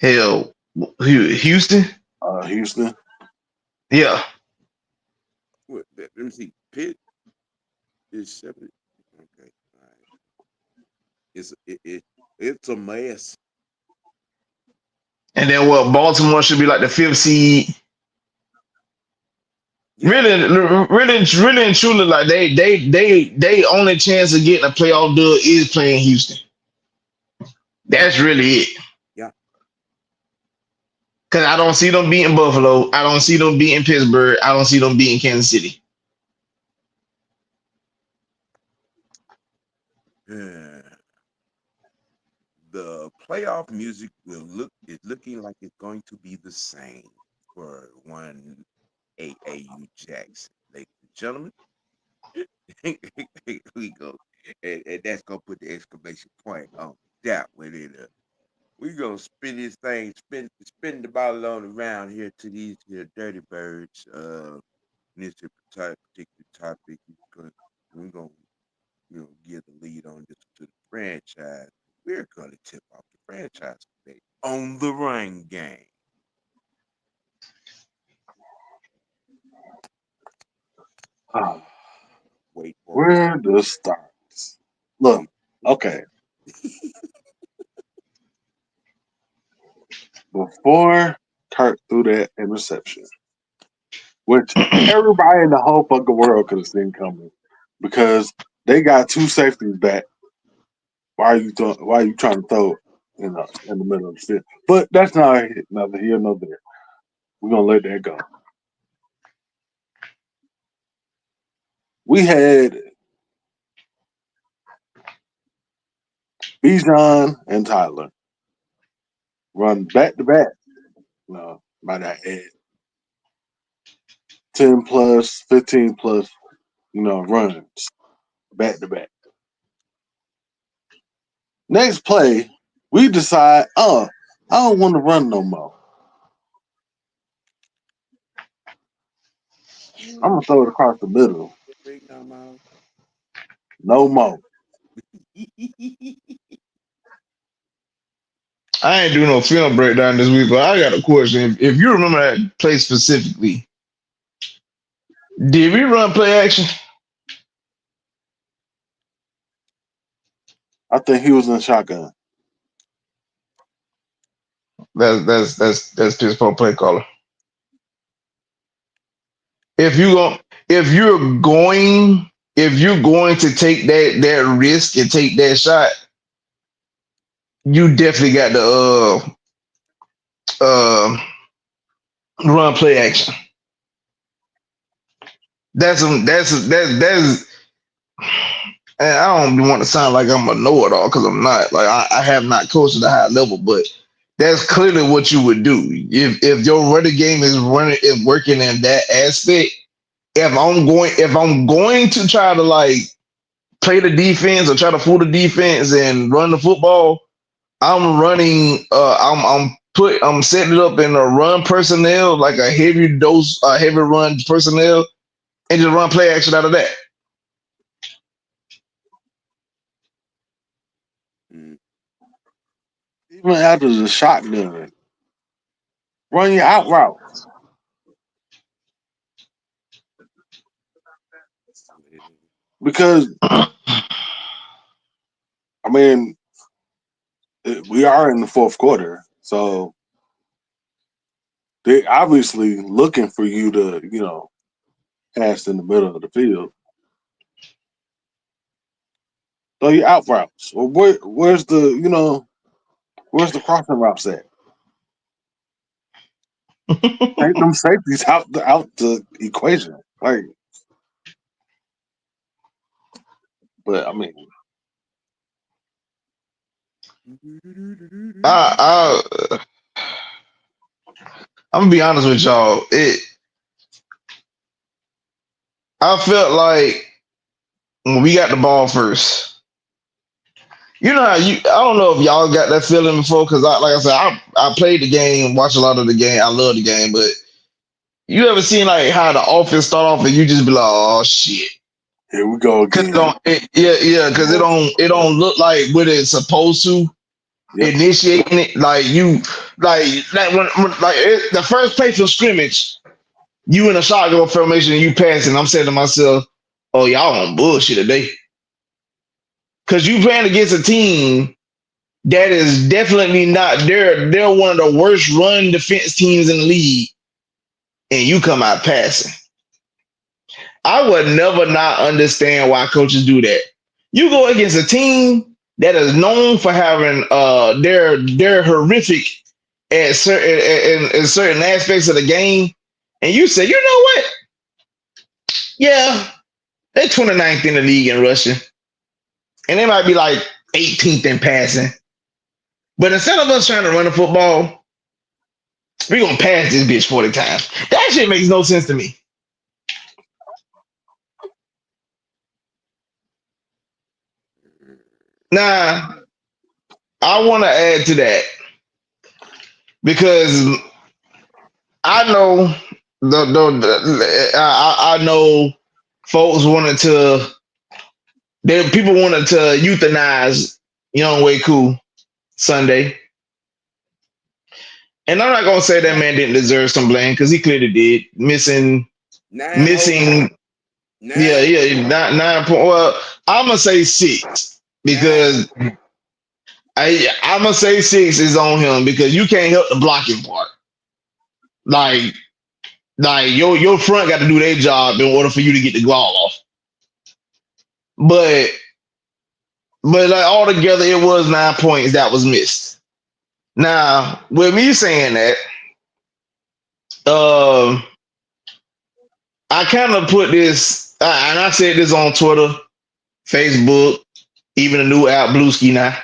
hell Houston. Houston. Yeah, Let me see. Pitt is 70. Okay. All right. It's a mess. and then what? Baltimore should be like the fifth seed. Yeah. Really and truly, like they only chance of getting a playoff dub is playing Houston. That's really it. Yeah. Cause I don't see them beating Buffalo. I don't see them beating Pittsburgh. I don't see them beating Kansas City. The playoff music is looking like it's going to be the same for one AAU Jackson. Ladies and gentlemen, we go. And that's gonna put the exclamation point on that one in there. We gonna spin this thing, spin the ball on around here to these here dirty birds. This particular topic, we're gonna give the lead on this to the franchise. We're gonna tip off the franchise today on the rain game. Ah, Wait for it. where to start? Look, Wait. okay. Before Kirk threw that interception, which everybody in the whole fucking world could have seen coming, because they got two safeties back. Why are you trying to throw it in the middle of the field? But that's neither here nor there. We're gonna let that go. We had Bijan and Tyler run back to back. No, might I add 10 plus, 15 plus, runs back to back. Next play, we decide, I don't want to run no more. I'm gonna throw it across the middle. No more. I ain't doing no film breakdown this week, but I got a question. If you remember that play specifically, did we run play action? I think he was in shotgun. That's piss poor play caller. If you go, if you're going to take that risk and take that shot, you definitely got to uh Run play action. That's and I don't want to sound like I'm a know-it-all because I'm not. Like I have not coached at a high level, but that's clearly what you would do if your running game is working in that aspect. If I'm going to try to like play the defense or try to fool the defense and run the football, I'm running. I'm setting it up in a run personnel, like a heavy run personnel, and just run play action out of that. Mm. Even after the shotgun, run your out routes because I mean we are in the fourth quarter, so they obviously looking for you to pass in the middle of the field. So your out routes, or where's the crossing routes at? Take them safeties out the equation, like. But I mean, I, I I'm gonna be honest with y'all. I felt like when we got the ball first, you know how I don't know if y'all got that feeling before because like I said, I played the game, watched a lot of the game. I love the game, but you ever seen like how the offense start off and you just be like, oh shit. here we go Cause it again. don't, yeah, because it don't look like what it's supposed to. Yep. Initiating it like you, like the first play for scrimmage, you in a shotgun formation and you passing. I'm saying to myself, oh y'all on bullshit today, because you playing against a team that is definitely not. They're one of the worst run defense teams in the league, and you come out passing. I would never not understand why coaches do that. You go against a team that is known for having they're horrific at in certain aspects of the game, and you say, you know what? Yeah, they're 29th in the league in rushing, and they might be like 18th in passing. But instead of us trying to run the football, we're gonna pass this bitch 40 times. That shit makes no sense to me. Now, I want to add to that because I know I know folks wanted to people wanted to euthanize Young Way Cool Sunday. And I'm not gonna say that man didn't deserve some blame because he clearly did. Nine Missing, yeah, nine. yeah, 9 point. Well, I'm gonna say 6 Nine. because I'm gonna say 6 is on him because you can't help the blocking part. Like, your front got to do their job in order for you to get the ball off. But like altogether, it was 9 points that was missed. Now, with me saying that, um, I kind of put this, and I said this on Twitter, Facebook, even the new app Blueski now.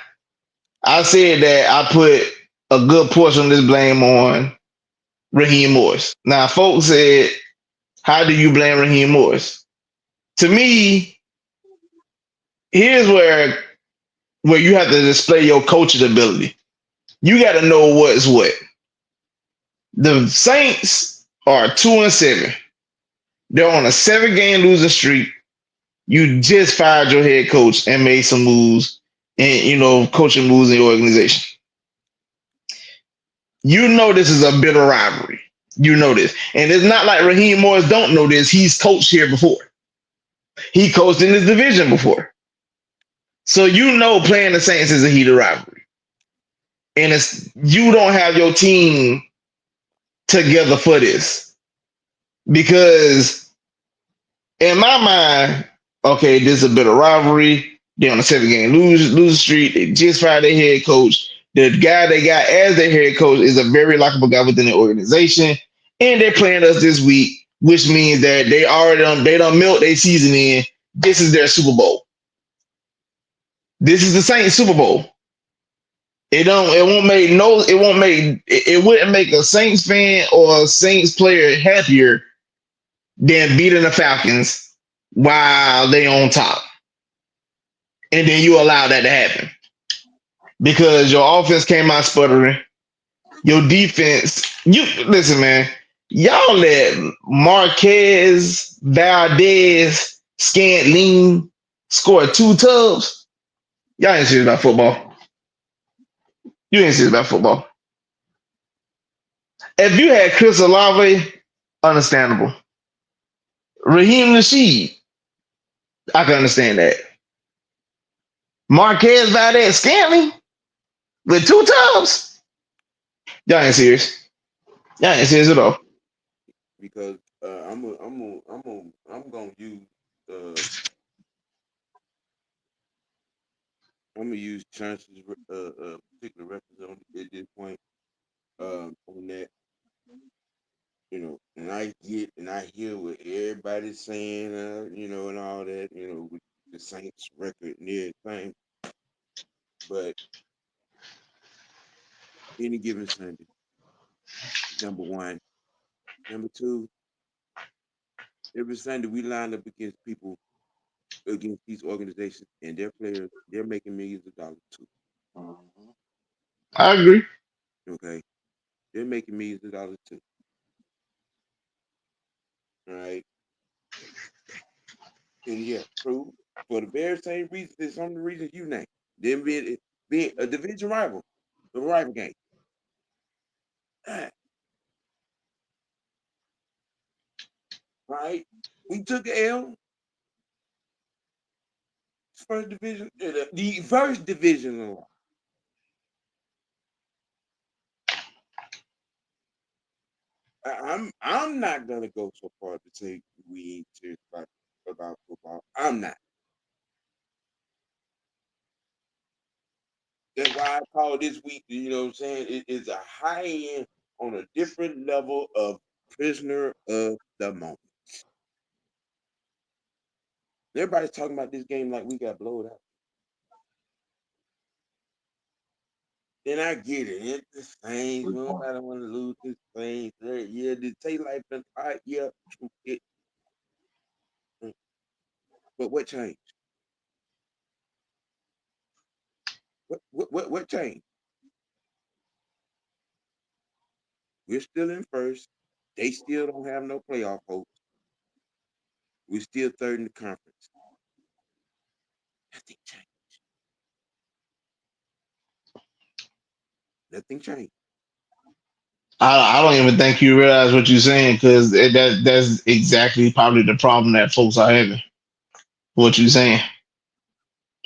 I said that I put a good portion of this blame on Raheem Morris. Now, folks said, how do you blame Raheem Morris? To me, here's where you have to display your coaching ability. You got to know what's what. The Saints are 2-7. They're on a 7-game losing streak. You just fired your head coach and made some moves and coaching moves in your organization. You know this is a bitter rivalry. You know this. And it's not like Raheem Morris don't know this. He's coached here before. He coached in this division before. So you know playing the Saints is a heated rivalry. And you don't have your team together for this. Because in my mind, okay, this is a bit of rivalry. They're on a 7-game losing streak. They just fired their head coach. The guy they got as their head coach is a very likable guy within the organization. and they're playing us this week, which means that they don't milk their season in. This is their Super Bowl. This is the Saints Super Bowl. It wouldn't make a Saints fan or a Saints player happier than beating the Falcons while they on top. And then you allow that to happen. Because your offense came out sputtering. Your defense, you listen, man. Y'all let Marquez Valdez Scantling score 2 tubs. Y'all ain't serious about football. You ain't serious about football. If you had Chris Olave, understandable. Raheem Nasheed, I can understand that. Marquez Valdez Scantling with 2 tubs. Y'all ain't serious. Y'all ain't serious at all. because I'm gonna use uh I'm gonna use Chance's particular reference at this point on that, and I hear what everybody's saying, and all that, with the Saints record and everything. But any given Sunday, number one, number two, every Sunday we line up against these organizations and their players. They're making millions of dollars too. Mhm. I agree. Okay, they're making millions of dollars too. All right, and yeah, true. For the very same reasons, there's some of the reasons you name. Them being a division rival, a rival game. All right, we took a L. First division, the first division of law. I'm not gonna go so far to say we ain't serious about football. I'm not. That's why I call this week. You know what I'm saying? It is a high end on a different level of prisoner of the moment. Everybody's talking about this game like we got blowed out. Then I get it. It's the Saints. Good point. Nobody want to lose this Saints. Yeah, the take life been hot. Yeah, true. But what changed? What changed? We're still in first. They still don't have no playoff hopes. We're still third in the conference. Nothing changed. Nothing changed. I don't even think you realize what you're saying because that's exactly probably the problem that folks are having. What you saying?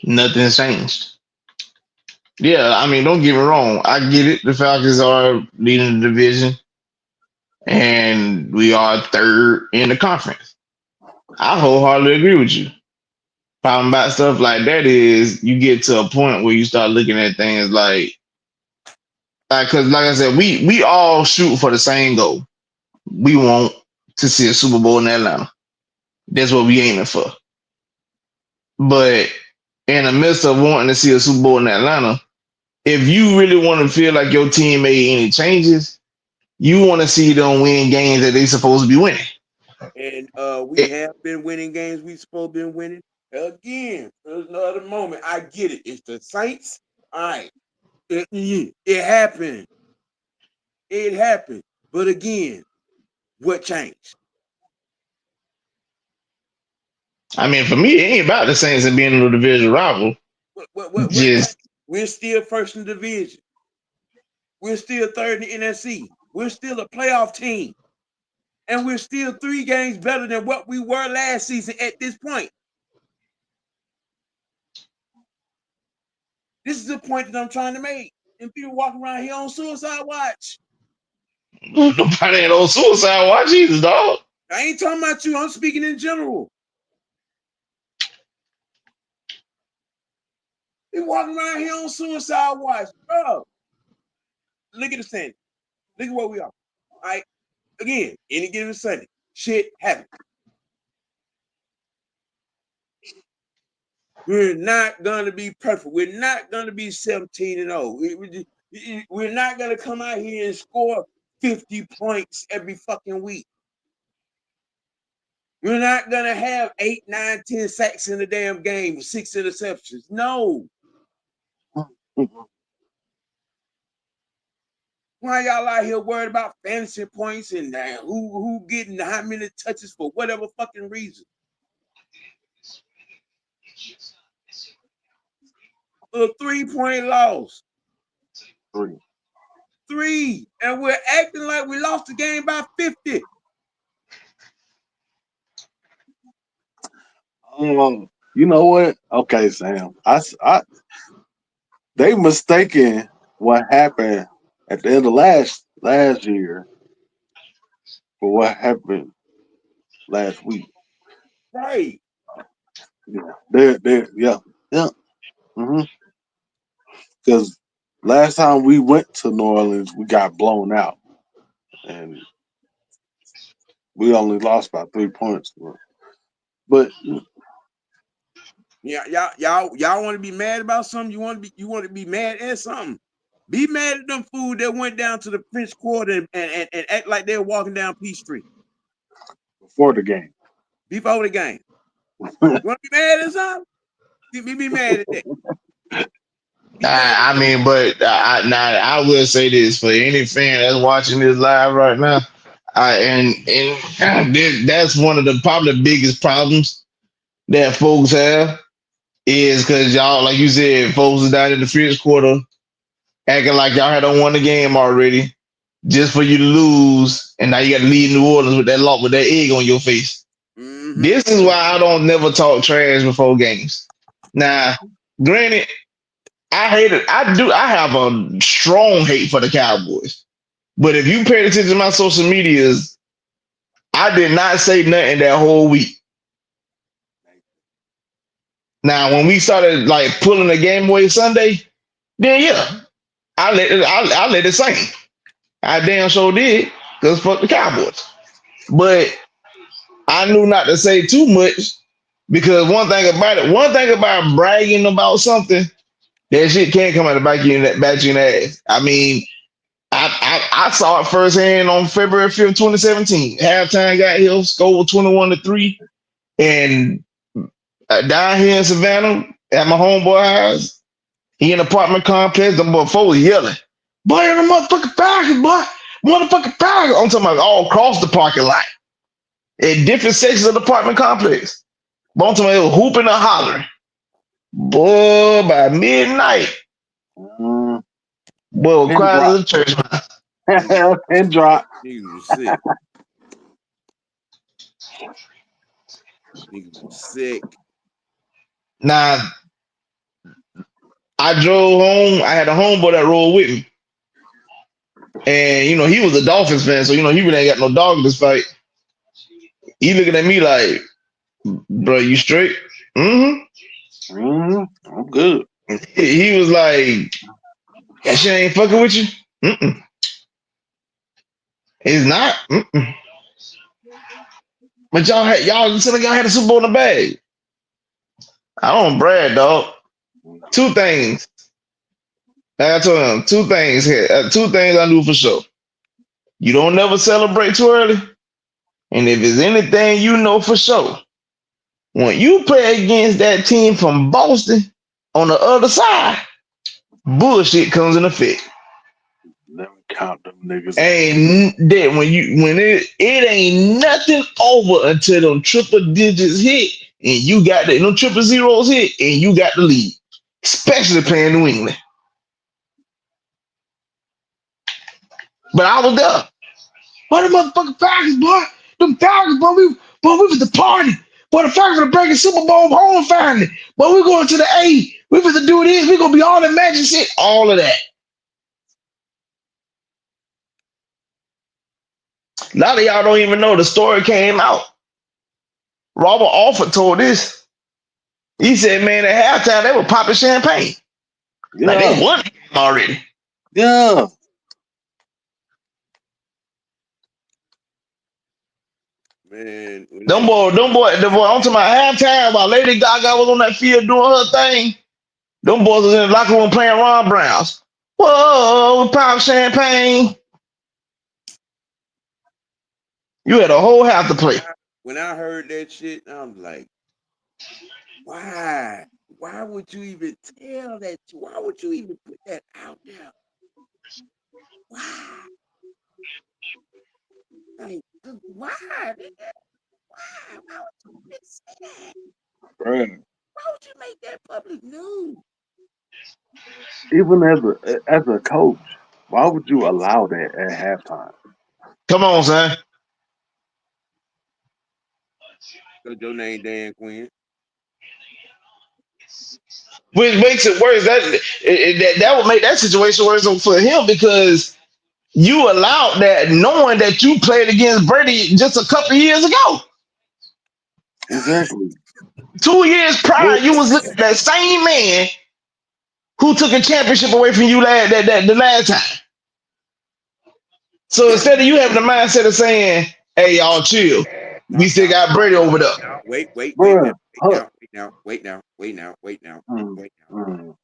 Nothing's changed. Yeah, I mean, don't get me wrong. I get it. The Falcons are leading the division, and we are third in the conference. I wholeheartedly agree with you. Problem about stuff like that is you get to a point where you start looking at things because like I said, we all shoot for the same goal. We want to see a Super Bowl in Atlanta. That's what we aiming for. But in the midst of wanting to see a Super Bowl in Atlanta, if you really want to feel like your team made any changes, you want to see them win games that they supposed to be winning. And we It, have been winning games we supposed to be winning. Again, there's another moment. I get it. It's the Saints. All right. It happened. It happened. But again, what changed? I mean, for me, it ain't about the Saints and being a division rival. What changed? Just, We're still first in the division. We're still third in the NFC. We're still a playoff team. And we're still 3 games better than what we were last season at this point. This is the point that I'm trying to make. And people walking around here on suicide watch. nobody ain't on suicide watch either, dog. I ain't talking about you. I'm speaking in general. People walking around here on suicide watch. Bro, look at the standing. Look at where we are. All right. again, any given Sunday, shit happens. We're not gonna be perfect. We're not gonna be 17-0. We're not gonna come out here and score 50 points every fucking week. We're not gonna have 8, 9, 10 sacks in the damn game with 6 interceptions. No. Why y'all out here worried about fantasy points and who getting how many touches for whatever fucking reason? A 3-point loss. 3. And we're acting like we lost the game by 50. You know what? Okay, Sam. They mistaken what happened at the end of last year for what happened last week. Right. Yeah, yeah. Because last time we went to New Orleans, we got blown out, and we only lost by 3 points. But yeah, y'all want to be mad about something? You want to be mad at something? Be mad at them fool that went down to the French Quarter and act like they're walking down Peachtree before the game. before the game. You want to be mad at something? Be mad at that. I mean, but I will say this for any fan that's watching this live right now. That's one of the probably biggest problems that folks have is because y'all, like you said, folks are down in the first quarter acting like y'all had won the game already, just for you to lose, and now you got to leave New Orleans with that lock with that egg on your face. Mm-hmm. This is why I don't never talk trash before games. Now, granted, I hate it. I have a strong hate for the Cowboys. But if you paid attention to my social medias, I did not say nothing that whole week. Now, when we started like pulling the game away Sunday, then yeah, I let it sing. I damn sure did, because fuck the Cowboys. But I knew not to say too much because one thing about bragging about something, that shit can't come out the back of your back you in the ass. I mean, I saw it firsthand on February 5th, 2017. Halftime got here, scored 21-3. And down here in Savannah, at my homeboy house, he in an apartment complex, the motherfuckers yelling, boy, the motherfucking Packers, boy. Motherfucking Packers. I'm talking about all across the parking lot. In different sections of the apartment complex. But I'm talking about hooping and hollering. Boy, by midnight, boy, cries of the church. And drop. Niggas was sick. Niggas was sick. Now, I drove home. I had a homeboy that rolled with me. And, he was a Dolphins fan, so, he really ain't got no dog in this fight. He looking at me like, bro, you straight? I'm good. He was like, that shit ain't fucking with you? It's not? But y'all said like y'all had a Super Bowl in the bag. I don't brag, dog. Two things. I told him two things here. Two things I knew for sure. You don't never celebrate too early. And if it's anything you know for sure, when you play against that team from Boston on the other side, bullshit comes in effect. Never count them niggas. Ain't that when it ain't nothing over until them triple digits hit and you got them triple zeros hit and you got the lead. Especially playing New England. But I was there. What the motherfucking Falcons, boy? Them Falcons, boy, we was the party. Boy, the Falcons are breaking Super Bowl home finally. Boy, we going to the A. We supposed to do this. We gonna be all that magic shit. All of that. A lot of y'all don't even know the story came out. Robert Alford told this. He said, man, at halftime, they were popping champagne. Yeah. Like they won already. Yeah. Man, when Them that boy, the boy. I'm talking about halftime while Lady Gaga was on that field doing her thing. Them boys was in the locker room playing Ron Browns. Whoa, pop champagne. You had a whole half to play. when I heard that shit, I'm like, why? Why would you even tell that? Why would you even put that out there? Why? Like, why? Nigga? Why? Why would you even say that? Bruh. Why would you make that public news? Even as a coach, why would you allow that at halftime? Come on, son. Cause your name Dan Quinn. Which makes it worse. That would make that situation worse for him because you allowed that knowing that you played against Brady just a couple of years ago. Exactly. 2 years prior, What? you was looking at that same man who took a championship away from you the last time. So instead of you having the mindset of saying, "Hey, y'all, chill. No, We still no, got Brady over there." no. Wait now. Bruh. Huh. Mm, Wait now. mm.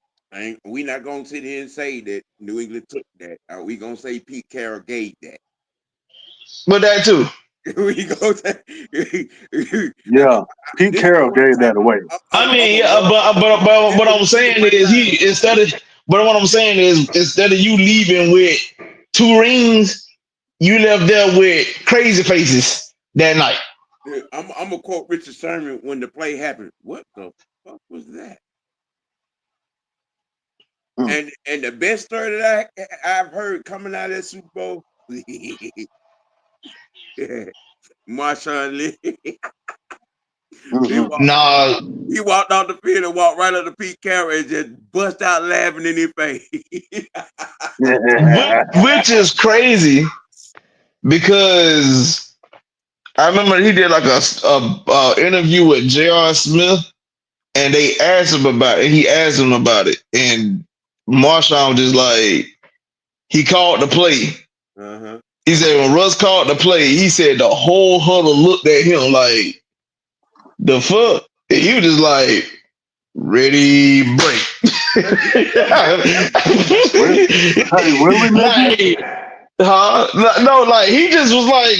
We not gonna sit here and say that New England took that. We gonna say Pete Carroll gave that. But that too. We gonna say Yeah. Pete this is Carroll one gave time. that away. I I'm mean, gonna yeah, run. but what I'm This is saying one is time. he instead of but what I'm saying is instead of you leaving with 2 rings, you left there with crazy faces that night. I'm gonna quote Richard Sherman when the play happened. What the fuck was that? Mm. And the best story that I've heard coming out of that Super Bowl, Marshawn Lee, he Mm-hmm. walked Nah, he walked off the field and walked right up to Pete Carroll and just bust out laughing in his face. which is crazy because I remember he did like a interview with J.R. Smith, and they asked him about it. He asked him about it, and Marshawn was just like he called the play. Uh-huh. He said when Russ called the play, he said the whole huddle looked at him like the fuck. And he was just like, ready, break. Really? Hey, really, nigga? like, huh? No, like he just was like,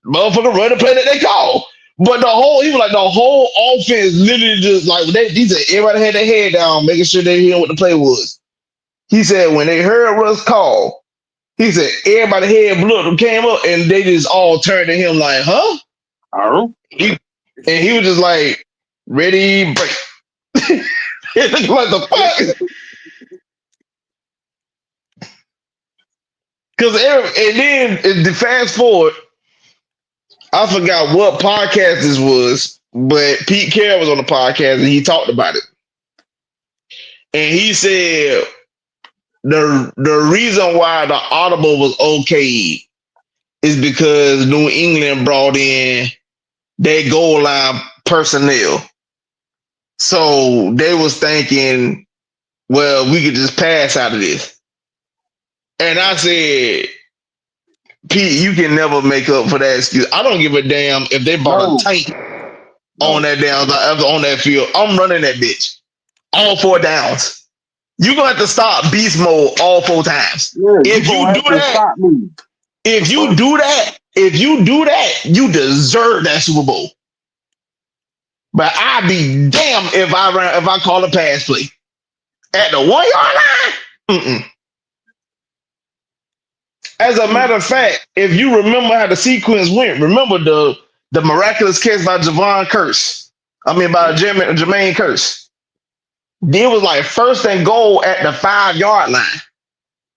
motherfucker, run the play that they call. But he was like, the whole offense literally just like, he said everybody had their head down, making sure they hear what the play was. He said when they heard Russ call, he said everybody head blew up and came up and they just all turned to him like, huh? Oh, He, and he was just like, ready, break. Like the fuck? And then the fast forward, I forgot what podcast this was, but Pete Carroll was on the podcast and he talked about it. And he said the reason why the audible was okay is because New England brought in their goal line personnel. So they was thinking, well, we could just pass out of this. And I said, Pete, you can never make up for that excuse. I don't give a damn if they bought a no, tank on no. that on that field. I'm running that bitch all 4 downs. You're gonna have to stop beast mode all 4 times. Yeah, you If you gonna do have to that, stop me. The fuck? you deserve that Super Bowl. But I'd be damned if I call a pass play at the 1 yard line. Mm-mm. As a Mm. matter of fact, if you remember how the sequence went, remember the miraculous catch by Javon Curse. I mean by Jermaine Curse. It was like first and goal at the 5 yard line.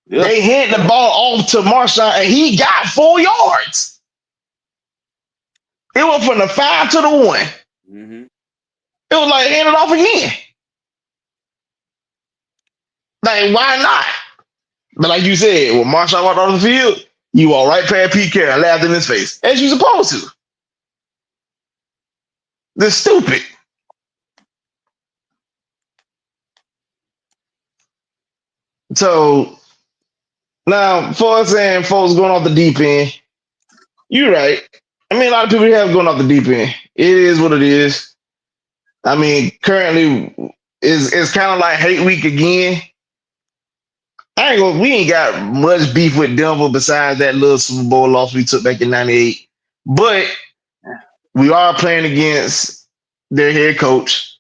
Yeah. They handed the ball off to Marshawn and he got 4 yards. It went from the 5 to the 1. Mm-hmm. It was like handed off again. Like, why not? But like you said, when Marshawn walked on the field, you walked right past Pete Carroll and laughed in his face. As you supposed to. They're stupid. So now, for us saying folks going off the deep end, you're right. I mean, a lot of people have going off the deep end. It is what it is. I mean, currently is kind of like hate week again. We ain't got much beef with Denver besides that little Super Bowl loss we took back in '98. But we are playing against their head coach,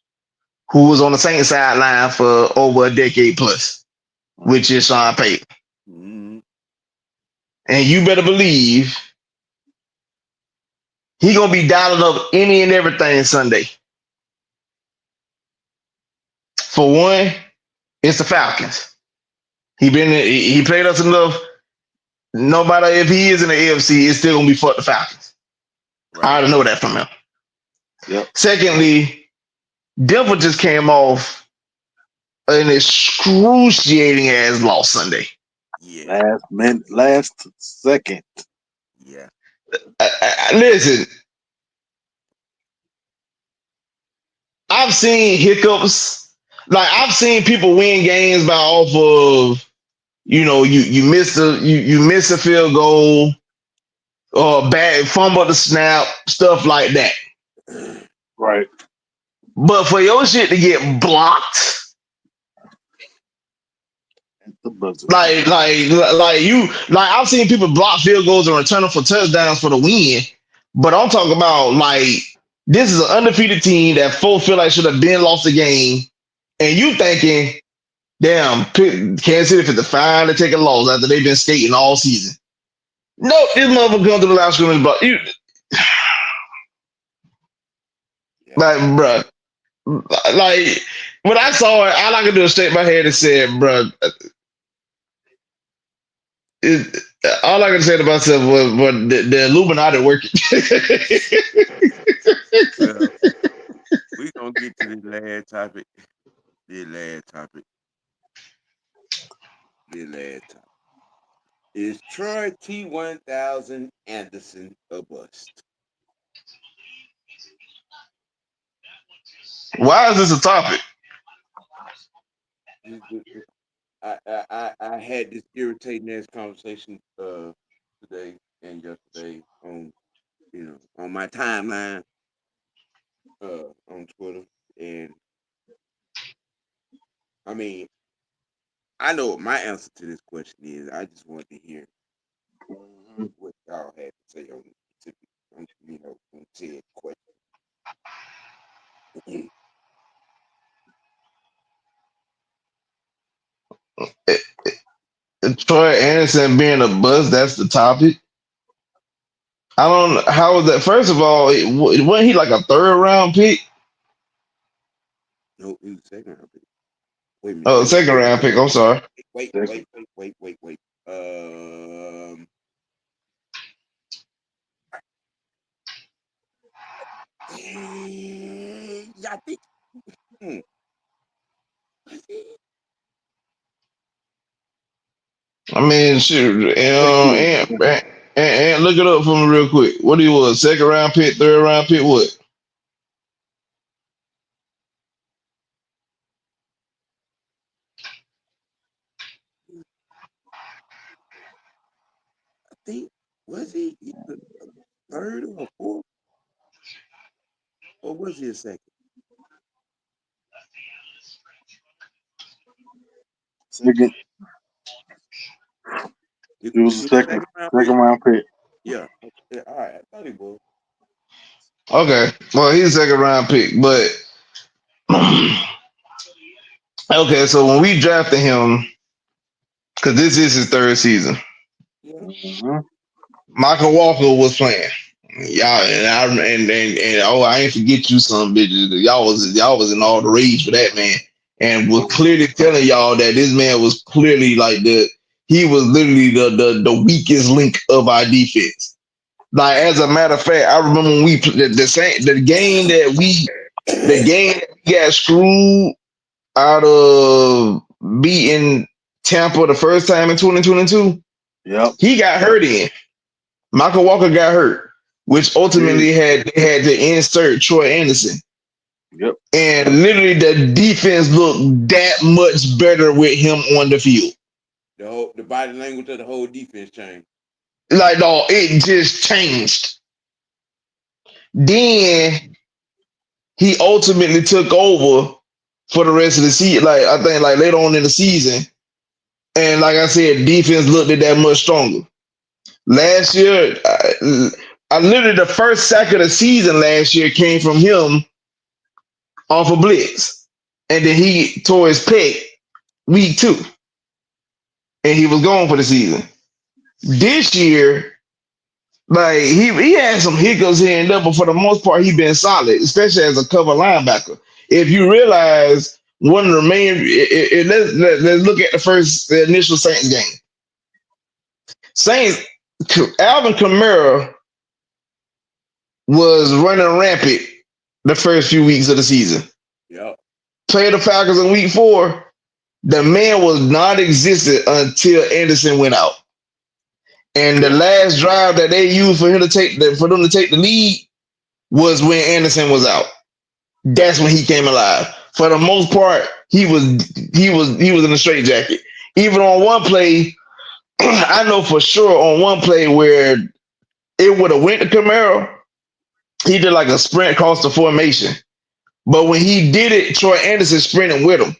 who was on the same sideline for over a decade plus, which is Sean Payton. Mm-hmm. And you better believe he gonna be dialing up any and everything Sunday. For one, it's the Falcons. He played us enough. No matter if he is in the AFC, it's still gonna be fuck the Falcons. I Right. already know that from him. Yep. Secondly, Denver just came off an excruciating ass loss Sunday. Yeah. Last second. Yeah. Listen, I've seen hiccups. Like I've seen people win games by off of you miss a field goal or bad fumble the snap, stuff like that. Right. But for your shit to get blocked, At the buzzer. like I've seen people block field goals and return them for touchdowns for the win. But I'm talking about like this is an undefeated team that full feel like should have been lost the game, and you thinking, damn, Kansas City for the fine to take a loss after they've been skating all season. Nope, this motherfucker come to the last scrimmage, but you Yeah. like, bruh, like when I saw it, all I could do is shake my head and say, bruh, it, all I could say to myself was, the Illuminati working. Well, we gonna get to the last topic. The last topic. The last topic. Is Troy T1000 Anderson a bust? Why is this a topic? I had this irritating ass conversation today and yesterday on on my timeline on Twitter, and I mean I know what my answer to this question is. I just wanted to hear Mhm. what y'all had to say on said question. Troy Anderson being a bust, that's the topic. I don't know how was that. First of all, wasn't he like a third round pick? No, he was second round pick. Wait a minute. Oh, Wait, second wait, round wait, pick. I'm sorry. wait, Second. wait, wait, wait, wait, wait. I think. Hmm, was he? I mean, shoot, Let's see. and look it up for me real quick. What he was? Second round pick, third round pick, what? I think was he either a third or a fourth, or was he a second? Second. It He was a was a second second round second pick. round pick. Yeah. Okay, all right. I thought he was. Okay, well, he's a second round pick, but okay. So when we drafted him, because this is his third season, Yeah. Mm-hmm. Michael Walker was playing. Y'all and oh, I ain't forget you, some bitches. Y'all was in all the rage for that man, and was clearly telling y'all that this man was clearly like he was literally the weakest link of our defense. Like as a matter of fact, I remember when we the game that we got screwed out of beating Tampa the first time in 2022. Yep. He got hurt in. Michael Walker got hurt, which He did. ultimately had to insert Troy Anderson. Yep. And literally, the defense looked that much better with him on the field. The body language of the whole defense changed. Like, no, it just changed. Then he ultimately took over for the rest of the season. Like I think, like later on in the season, and like I said, defense looked at that much stronger. Last year, I literally the first sack of the season last year came from him off a blitz, and then he tore his pec week 2, and he was gone for the season. This year, like he had some hiccups here and there, but for the most part, he been solid, especially as a cover linebacker. If you realize one of the main, let's look at the initial Saints game. Saints Alvin Kamara was running rampant the first few weeks of the season. Yep. Played the Falcons in week 4. The man was non-existent until Anderson went out. And the Yep. last drive that they used for them to take the lead was when Anderson was out. That's when he came alive. For the most part, he was in a straitjacket. Even on one play, I know for sure on one play where it would have went to Camaro, he did like a sprint across the formation. But when he did it, Troy Anderson sprinted with him.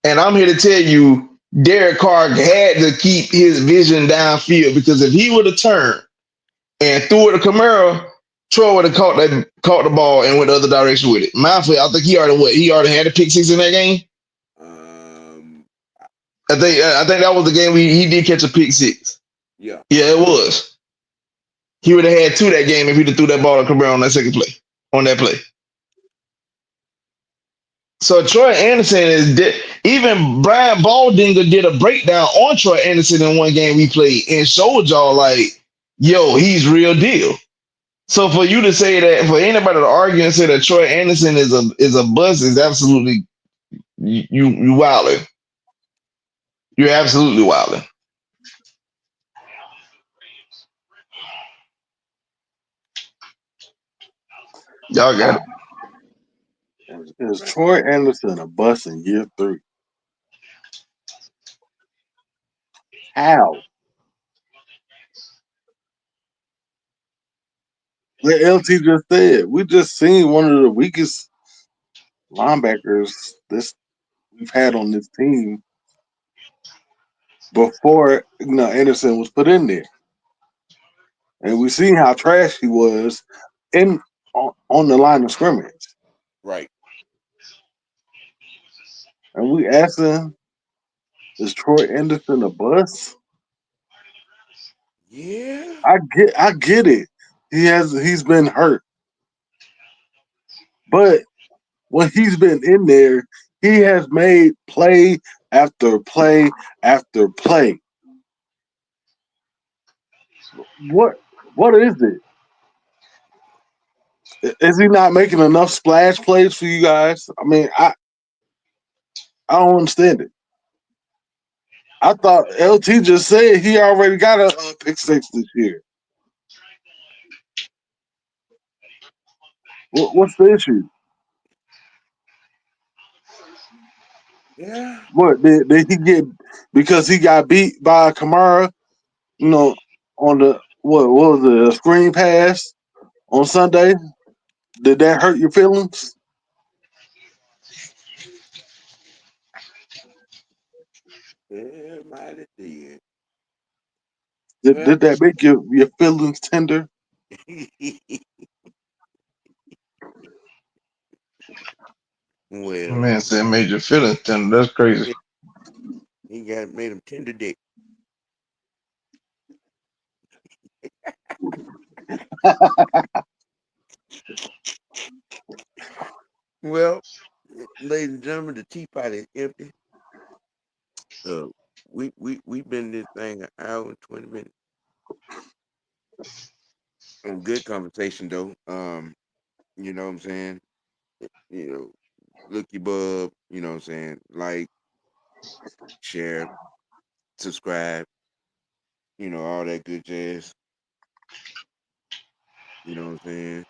And I'm here to tell you, Derek Carr had to keep his vision downfield because if he would have turned and threw it to Camaro, Troy would have caught the ball and went the other direction with it. Mindfully, I think he already had a pick six in that game. Um. I think that was the game he did catch a pick six. Yeah. Yeah, it was. He would have had 2 that game if he'd have threw that ball to Camaro on that second play. On that play. So Troy Anderson even Brian Baldinger did a breakdown on Troy Anderson in one game we played and showed y'all like, yo, he's real deal. So for you to say that, for anybody to argue and say that Troy Anderson is a bust is absolutely you wilding. You're absolutely wilding. Y'all got it. How is Troy Anderson a bust in year 3? How? Like LT just said, we just seen one of the weakest linebackers this we've had on this team before Anderson was put in there, and we seen how trash he was in on the line of scrimmage. Right. And we asking, is Troy Anderson a bust? Yeah. I get it. He's been hurt, but when he's been in there, he has made play after play after play. What what is it? Is he not making enough splash plays for you guys? I mean, I don't understand it. I thought LT just said he already got a pick six this year. What's the issue? Yeah. What did he get because he got beat by Kamara? You know, on the what was it, a screen pass on Sunday? Did that hurt your feelings? Yeah. Might it did. Well. Did that make your feelings tender? Well. Man said major feelings tender. That's crazy. Yeah, he got made him tender dick. Well, ladies and gentlemen, the teapot is empty. Uh, we've been in this thing an hour and 20 minutes. Good conversation though. You know what I'm saying? You know, look your bub. You know what I'm saying? Like, share, subscribe. You know all that good jazz. You know what I'm saying?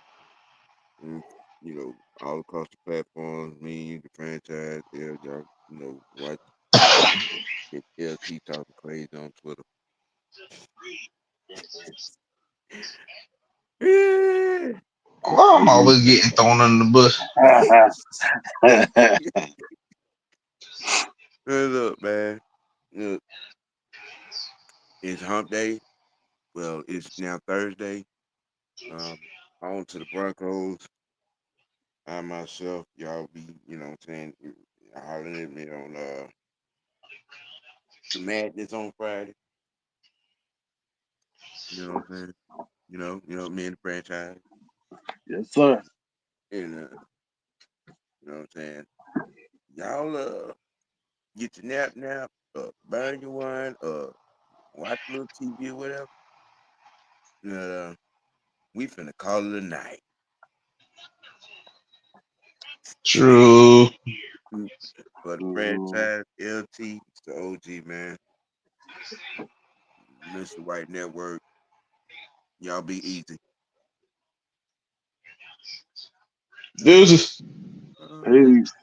And, you know, all across the platforms. Me, the franchise, y'all. You know, watch it, LT talking crazy on Twitter. Well, I'm always getting thrown under the bus. Hey, look, man. Look, it's hump day. Well, it's now Thursday. Um, on to the Broncos. I myself, y'all be, what I'm saying, hollering at me on the madness on Friday. You know what I'm saying? Me and the franchise. Yes, sir. And you know what I'm saying? Y'all get your nap, burn your wine, watch a little TV or whatever. Uh, we finna call it a night. This True. for the Mm, franchise, LT, it's the OG man, Mr. White Network. Y'all be easy. Deuces. Uh, peace.